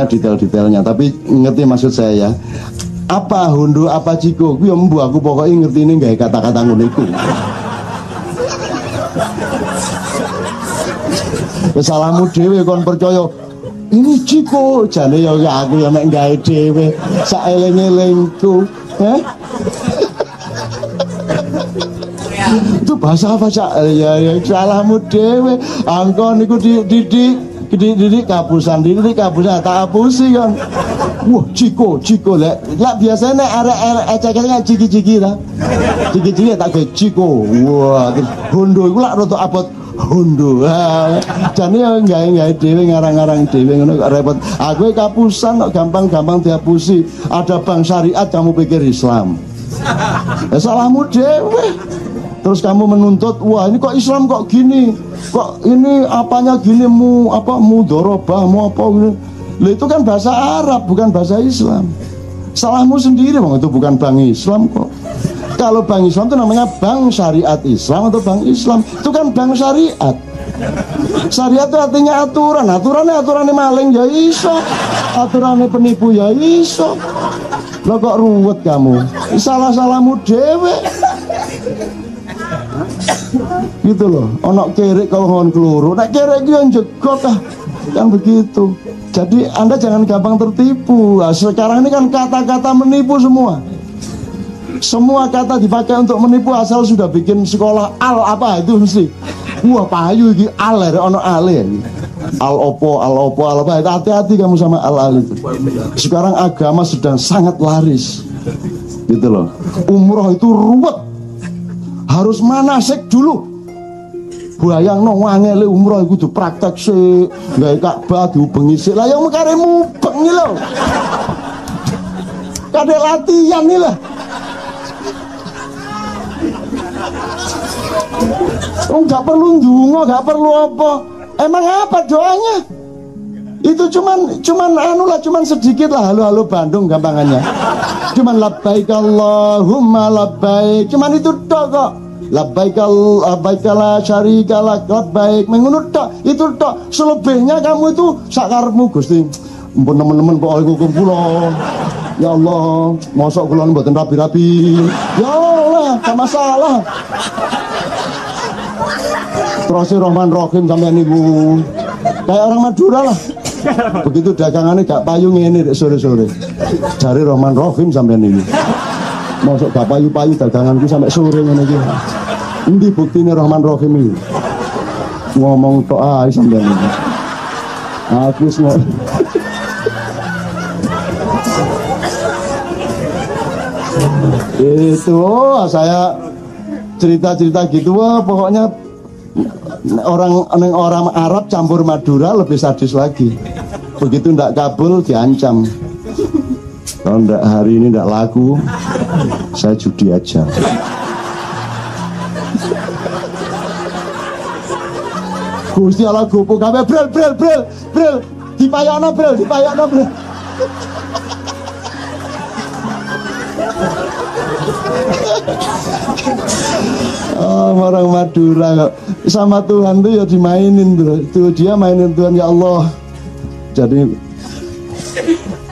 detail-detailnya. Tapi ngerti maksud saya ya, apa Hondo apa Ciko, aku pokoknya ngerti ini nggak kata-kata ngono. Salahmu dewe kon percaya ini Ciko, jane ya aku ya mek gawe dhewe sak eling-elingku. Itu bahasa apa Cak? Ya salahmu dhewe. Angko niku didik kapusan tak hapusi kan. Wah, Ciko lek biasanya arek-arek ecek-ecek ciki-ciki ta. Ciki-ciki tak gawe Ciko. Wah, terus Hondo iku lak rada abot Hondo. Jane ya gawe dhewe ngarang-ngarang dhewe ngono kok repot. Aku kapusan kok gampang-gampang dihapusi. Ada bank syariat kamu pikir Islam. Salahmu dhewe. Terus kamu menuntut, wah ini kok Islam kok gini, kok ini apanya gini, mudharabah, apa gini. Lah itu kan bahasa Arab, bukan bahasa Islam. Salahmu sendiri, bang, itu bukan bank Islam kok. Kalau bank Islam itu namanya bank syariat Islam atau bank Islam, itu kan bank syariat. Syariat itu artinya aturannya maling ya iso, aturannya penipu ya iso. Lo kok ruwet kamu? Salah-salahmu dewe. Gitu loh, ono kerek kalau ngon keluru, nek kerek yang jegok kan begitu. Jadi Anda jangan gampang tertipu. Nah, sekarang ini kan kata-kata menipu semua. Semua kata dipakai untuk menipu, asal sudah bikin sekolah apa itu mesti. Wah payu iki ono al opo apa. Hati-hati kamu sama al itu. Sekarang agama sedang sangat laris. Gitu loh. Umroh itu ruwet. Harus manasik dulu. Bayang no wangele umroh iku kudu praktek sik, gawe Ka'bah diubengi sik. Lah yang mekare mubeng iki lho. Kadek latihan iki lho. Nggak perlu ndonga, nggak perlu apa. Emang apa doanya? Itu cuman anu lah, cuman sedikit lah, halo Bandung gampangannya. Cuman labbaik Allahumma labbaik, cuman itu tok kok. Labbaik la syarika lak labbaik, mengunut tok, itu tok. Selebihnya kamu itu sakarepmu Gusti. Mumpun teman-teman kok hukum kula. Ya Allah, mosok kula mboten rapi-rapi. Ya Allah, gak masalah. Terus Rahman Rahim sampean niku kayak orang Madura lah. Begitu dagangannya gak payu ngene sore-sore. Jare Rahman Rahim sampean niku. Mosok gak payu-payu daganganku sampai sore ngene iki. Endi buktine Rahman Rahim iki? Ngomong tok ae sampean niku. Aku wis itu saya cerita-cerita gitu, pokoknya orang Arab campur Madura lebih sadis lagi. Begitu ndak kabul diancam, kalau ndak hari ini ndak laku saya judi aja. Gusti Allah gopo kabeh brel dipayakno brel. Orang Madura kok sama Tuhan tuh ya dimainin tuh, dia mainin Tuhan, ya Allah. Jadi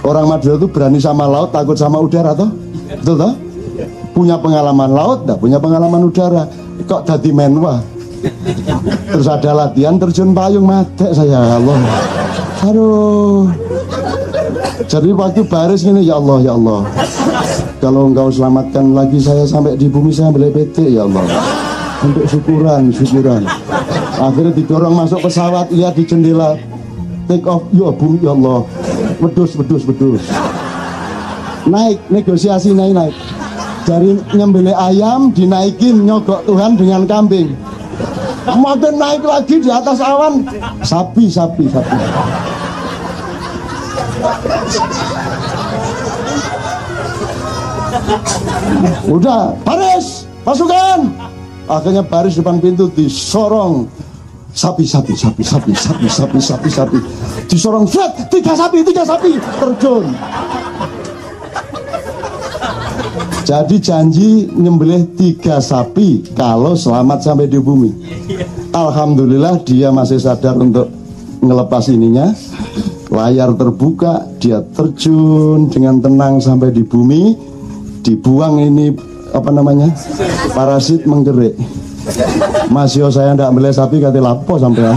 orang Madura tuh berani sama laut, takut sama udara toh, betul toh? Punya pengalaman laut, dah punya pengalaman udara, kok jadi menwah. Terus ada latihan terjun payung, mati saya, ya Allah. Aduh. Jadi waktu baris ini, ya Allah. Kalau engkau selamatkan lagi saya sampai di bumi, saya boleh PT, ya Allah. Untuk syukuran. Akhirnya didorong masuk pesawat, lihat di jendela, take off, ya bumi, ya Allah. Wedus. Naik, negosiasi naik. Dari nyembelih ayam dinaikin, nyogok Tuhan dengan kambing. Makin naik lagi di atas awan, sapi. Udah, baris, pasukan. Akhirnya baris depan pintu disorong. Sapi. Disorong, tiga sapi, terjun. Jadi janji nyembelih 3 sapi kalau selamat sampai di bumi. Alhamdulillah dia masih sadar untuk ngelepas ininya. Layar terbuka, dia terjun dengan tenang sampai di bumi. Dibuang ini parasit menggerik. Mas yo saya ndak beli sapi kate lapo sampean.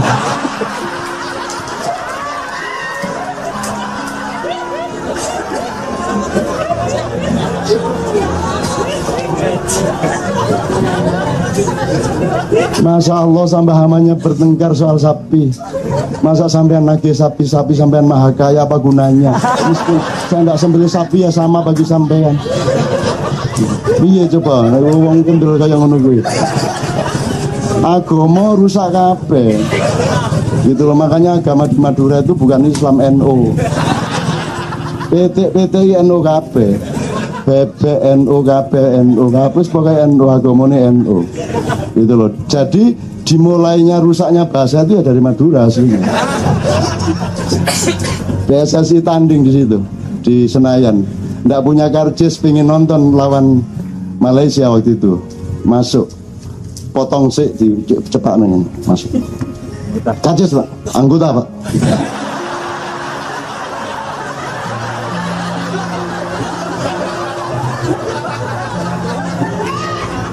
Masa Allah sampai hamanya bertengkar soal sapi. Masa sampean nagih sapi sampean maha kaya, apa gunanya? Miskin saya ndak sembelih sapi ya sama bagi sampean. Iya coba, wong kendel kaya ngono kuwi. Agama rusak kabeh. Gitu loh, makanya agama di Madura itu bukan Islam NU. PT NU kabeh. PBNU kabeh NU kabeh sebagai NU, agamane NU. Gitu loh. Jadi dimulainya rusaknya bahasa itu ya dari Madura aslinya. PSSI tanding di situ di Senayan. Nggak punya karcis, pengen nonton lawan Malaysia waktu itu, masuk potong sih di cepak nengin masuk. Karcis pak, anggota pak.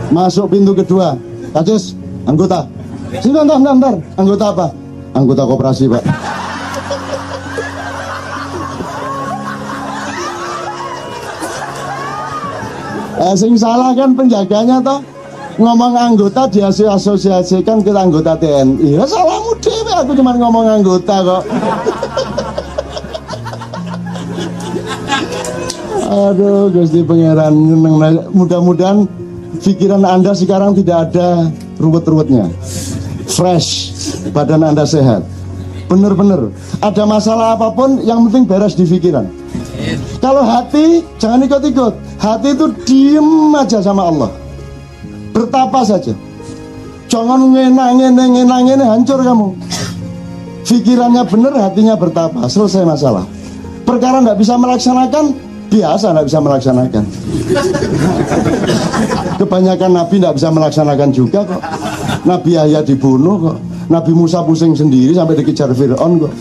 Masuk pintu kedua, karcis anggota. Sini bentar, anggota apa? Anggota koperasi pak. Sing salah kan penjaganya toh, ngomong anggota diasosiasikan ke anggota TNI. Ya salahmu dewe, aku cuma ngomong anggota kok. Aduh Gusti Pangeran, mudah-mudahan pikiran Anda sekarang tidak ada ruwet-ruwetnya, fresh, badan Anda sehat. Bener-bener ada masalah apapun yang penting beres di pikiran. Kalau hati jangan ikut-ikut. Hati itu diem aja sama Allah. Bertapa saja. Jangan ngenang-ngenang hancur kamu. Pikirannya benar, hatinya bertapa, selesai masalah. Perkara nggak bisa melaksanakan, biasa nggak bisa melaksanakan. Kebanyakan nabi nggak bisa melaksanakan juga kok. Nabi Yahya dibunuh kok. Nabi Musa pusing sendiri sampai dikejar Fir'aun kok.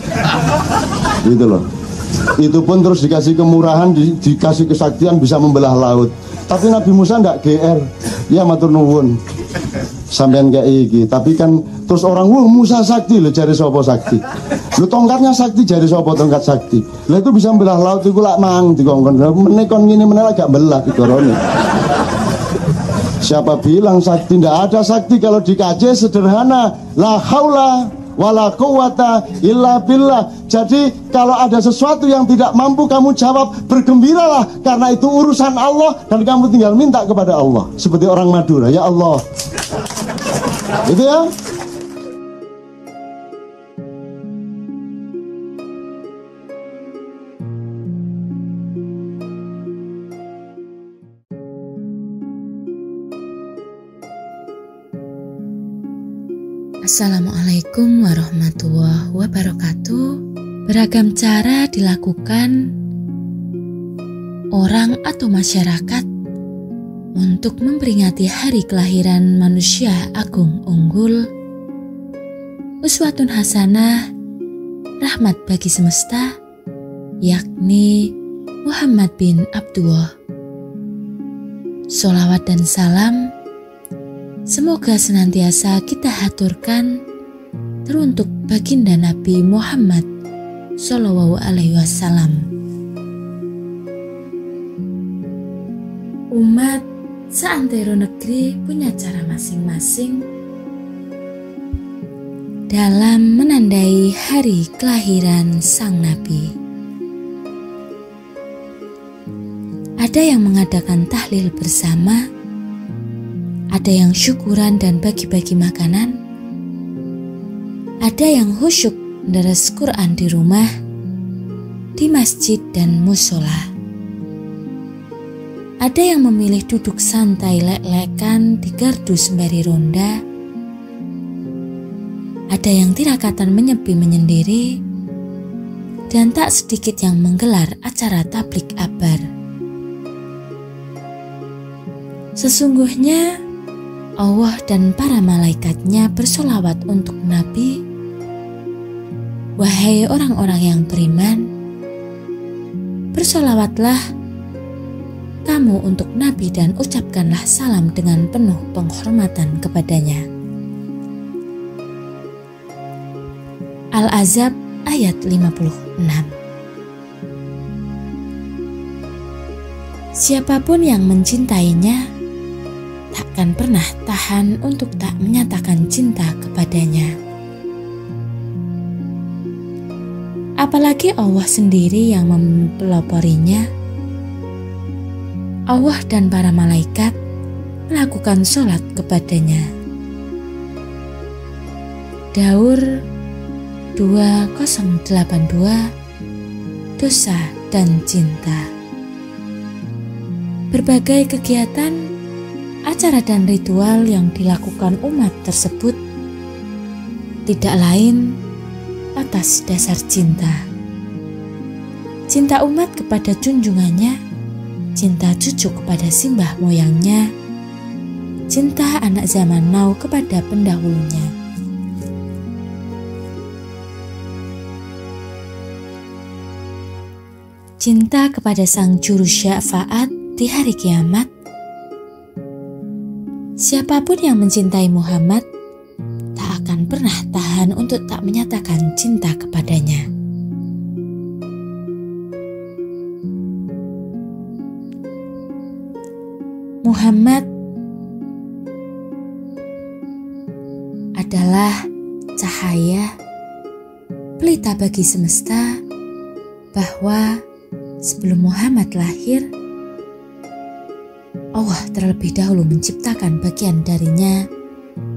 Gitu loh. Itu pun terus dikasih kemurahan, dikasih kesaktian bisa membelah laut. Tapi Nabi Musa nggak GR. Ya matur nuwun. Sampean kayak iki, tapi kan terus orang, wah Musa sakti loh, jari sopo sakti. Lu tongkatnya sakti, jari sopo tongkat sakti. Lah itu bisa membelah laut, itu lak mang dikongkon. Menekon gini menel agak belah dikoroni. Siapa bilang sakti? Ndak ada sakti kalau dikaji sederhana. La haula wala quwata illa billah. Jadi kalau ada sesuatu yang tidak mampu kamu jawab, bergembiralah karena itu urusan Allah dan kamu tinggal minta kepada Allah. Seperti orang Madura, ya Allah. Itu ya. Assalamualaikum warahmatullahi wabarakatuh. Beragam cara dilakukan orang atau masyarakat untuk memperingati hari kelahiran manusia agung unggul, uswatun hasanah, rahmat bagi semesta, yakni Muhammad bin Abdullah. Sholawat dan salam semoga senantiasa kita haturkan teruntuk baginda Nabi Muhammad Sallallahu Alaihi Wasallam. Umat seantero negeri punya cara masing-masing dalam menandai hari kelahiran sang Nabi. Ada yang mengadakan tahlil bersama, ada yang syukuran dan bagi-bagi makanan, ada yang khusyuk deres Quran di rumah, di masjid dan musola. Ada yang memilih duduk santai lek-lekan di gardu sembari ronda, ada yang tirakatan menyepi menyendiri, dan tak sedikit yang menggelar acara tablik akbar. Sesungguhnya Allah dan para malaikatnya bersolawat untuk Nabi. Wahai orang-orang yang beriman, bersolawatlah kamu untuk Nabi dan ucapkanlah salam dengan penuh penghormatan kepadanya. Al-Ahzab ayat 56. Siapapun yang mencintainya takkan pernah tahan untuk tak menyatakan cinta kepadanya. Apalagi Allah sendiri yang mempeloporinya. Allah dan para malaikat melakukan sholat kepadanya. Daur 2082 Dosa dan Cinta. Berbagai kegiatan, acara dan ritual yang dilakukan umat tersebut tidak lain atas dasar cinta. Cinta umat kepada junjungannya, cinta cucu kepada simbah moyangnya, cinta anak zaman now kepada pendahulunya. Cinta kepada sang juru syafaat di hari kiamat. Siapapun yang mencintai Muhammad tak akan pernah tahan untuk tak menyatakan cinta kepadanya. Muhammad adalah cahaya pelita bagi semesta, bahwa sebelum Muhammad lahir, Allah terlebih dahulu menciptakan bagian darinya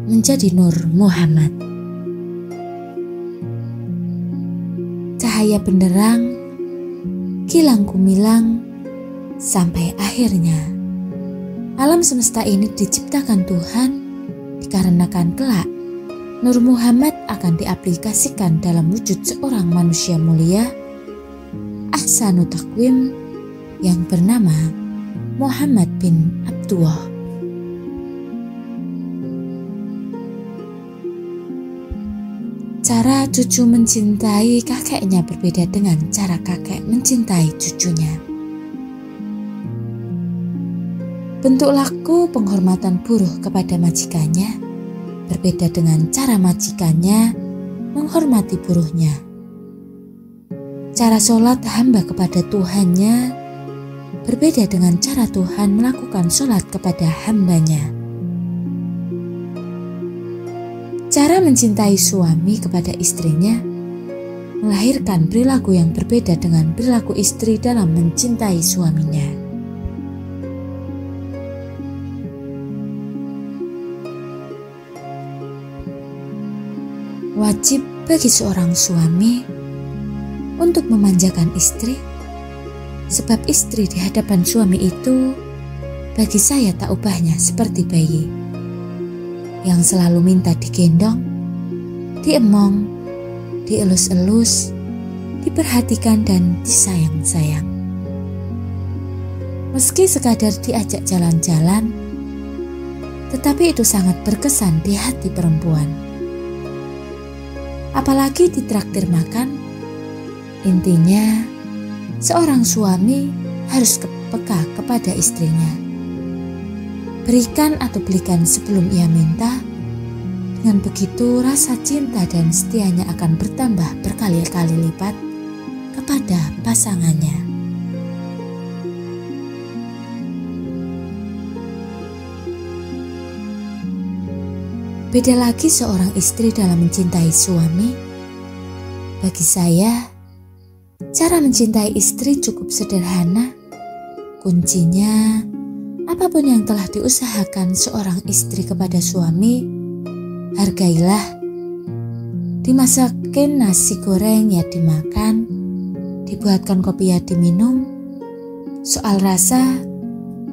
menjadi Nur Muhammad. Cahaya benderang, kilang kumilang, sampai akhirnya Alam semesta ini diciptakan Tuhan dikarenakan kelak Nur Muhammad akan diaplikasikan dalam wujud seorang manusia mulia, ahsanu takwim, yang bernama Muhammad bin Abdullah. Cara cucu mencintai kakeknya berbeda dengan cara kakek mencintai cucunya. Bentuk laku penghormatan buruh kepada majikannya berbeda dengan cara majikannya menghormati buruhnya. Cara sholat hamba kepada Tuhannya berbeda dengan cara Tuhan melakukan sholat kepada hambanya. Cara mencintai suami kepada istrinya melahirkan perilaku yang berbeda dengan perilaku istri dalam mencintai suaminya. Wajib bagi seorang suami untuk memanjakan istri, sebab istri di hadapan suami itu bagi saya tak ubahnya seperti bayi yang selalu minta digendong, diemong, dielus-elus, diperhatikan dan disayang-sayang. Meski sekadar diajak jalan-jalan, tetapi itu sangat berkesan di hati perempuan. Apalagi ditraktir makan. Intinya, seorang suami harus peka kepada istrinya. Berikan atau belikan sebelum ia minta. Dengan begitu rasa cinta dan setianya akan bertambah berkali-kali lipat kepada pasangannya. Beda lagi seorang istri dalam mencintai suami. Bagi saya, cara mencintai istri cukup sederhana. Kuncinya, apapun yang telah diusahakan seorang istri kepada suami, hargailah. Dimasakin nasi goreng ya dimakan, dibuatkan kopi ya diminum. Soal rasa,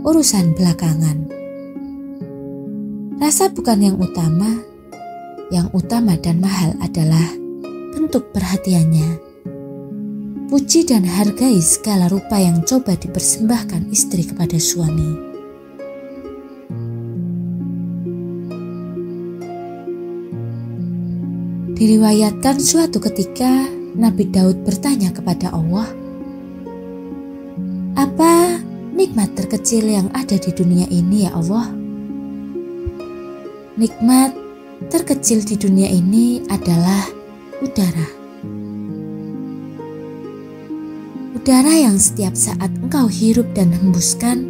urusan belakangan. Rasa bukan yang utama dan mahal adalah bentuk perhatiannya. Puji dan hargai segala rupa yang coba dipersembahkan istri kepada suami. Diriwayatkan suatu ketika Nabi Daud bertanya kepada Allah, "Apa nikmat terkecil yang ada di dunia ini ya Allah?" Nikmat terkecil di dunia ini adalah udara. Udara yang setiap saat engkau hirup dan hembuskan.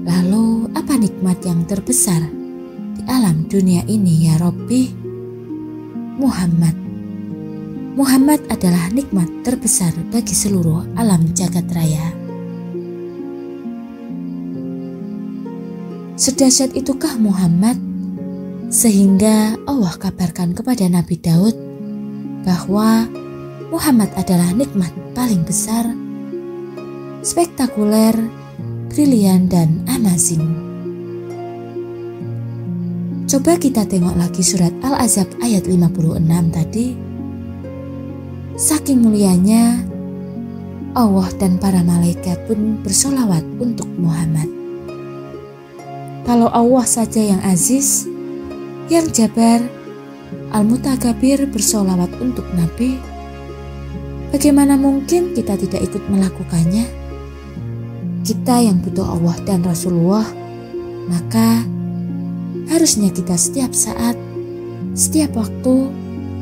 Lalu apa nikmat yang terbesar di alam dunia ini ya Rabbi? Muhammad. Muhammad adalah nikmat terbesar bagi seluruh alam jagat raya. Sedahsyat itukah Muhammad sehingga Allah kabarkan kepada Nabi Daud bahwa Muhammad adalah nikmat paling besar, spektakuler, brilian dan amazing. Coba kita tengok lagi surat Al-Ahzab ayat 56 tadi. Saking mulianya, Allah dan para malaikat pun bersolawat untuk Muhammad. Kalau Allah saja yang aziz, yang jabar, al-mutakabir bersolawat untuk Nabi, bagaimana mungkin kita tidak ikut melakukannya? Kita yang butuh Allah dan Rasulullah, maka harusnya kita setiap saat, setiap waktu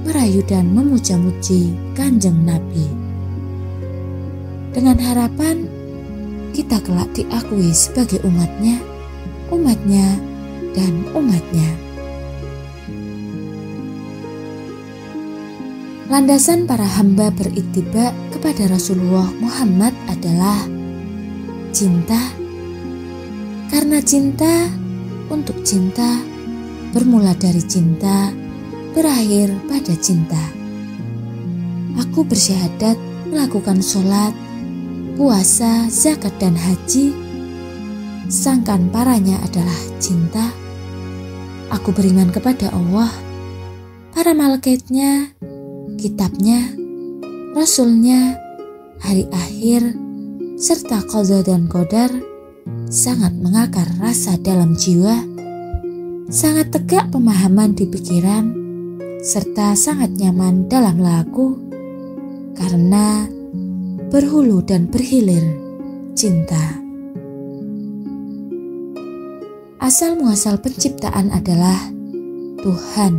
merayu dan memuja-muji Kanjeng Nabi. Dengan harapan kita kelak diakui sebagai umatnya, dan umatnya. Landasan para hamba berittiba kepada Rasulullah Muhammad adalah cinta. Karena cinta, untuk cinta, bermula dari cinta, berakhir pada cinta. Aku bersyahadat melakukan sholat, puasa, zakat dan haji sangkaan paranya adalah cinta. Aku beriman kepada Allah, para malaikatnya, kitabnya, rasulnya, hari akhir, serta qada dan qadar. Sangat mengakar rasa dalam jiwa, sangat tegak pemahaman di pikiran, serta sangat nyaman dalam laku, karena berhulu dan berhilir cinta. Asal muasal penciptaan adalah Tuhan.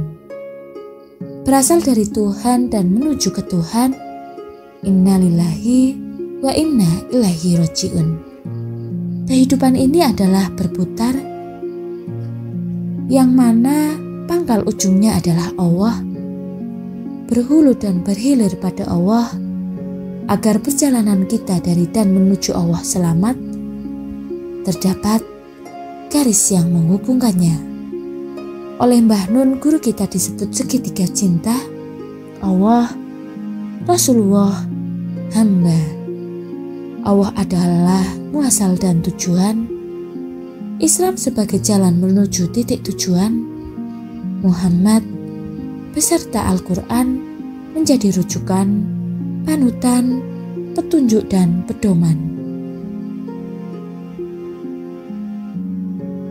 Berasal dari Tuhan dan menuju ke Tuhan. Innalillahi wa inna ilaihi raji'un. Kehidupan ini adalah berputar, yang mana pangkal ujungnya adalah Allah. Berhulu dan berhilir pada Allah, agar perjalanan kita dari dan menuju Allah selamat. Terdapat garis yang menghubungkannya. Oleh Mbah Nun, guru kita disebut segitiga cinta: Allah, Rasulullah, hamba. Allah adalah muasal dan tujuan, Islam sebagai jalan menuju titik tujuan, Muhammad beserta Al-Quran menjadi rujukan, panutan, petunjuk dan pedoman.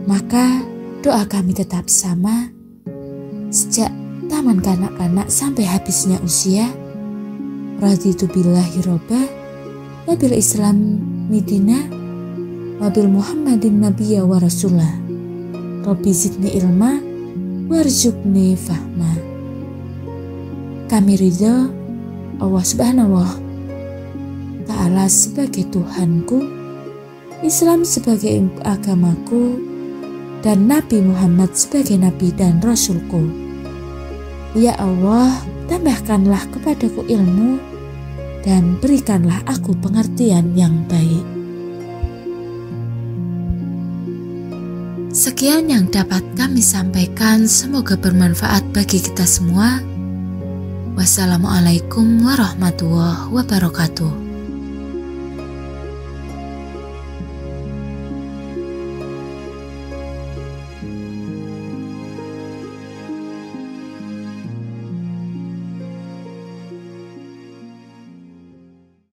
Maka doa kami tetap sama, sejak taman kanak-kanak sampai habisnya usia. Raditu billahi robba, wabil Islam midina, wabil Muhammadin nabiyya wa rasulah. Rabbi zidni ilma, warzuqni fahma. Kami ridho Allah subhanahu wa ta'ala sebagai Tuhanku, Islam sebagai agamaku, dan Nabi Muhammad sebagai Nabi dan Rasulku. Ya Allah, tambahkanlah kepadaku ilmu dan berikanlah aku pengertian yang baik. Sekian yang dapat kami sampaikan, semoga bermanfaat bagi kita semua. Wassalamualaikum warahmatullahi wabarakatuh.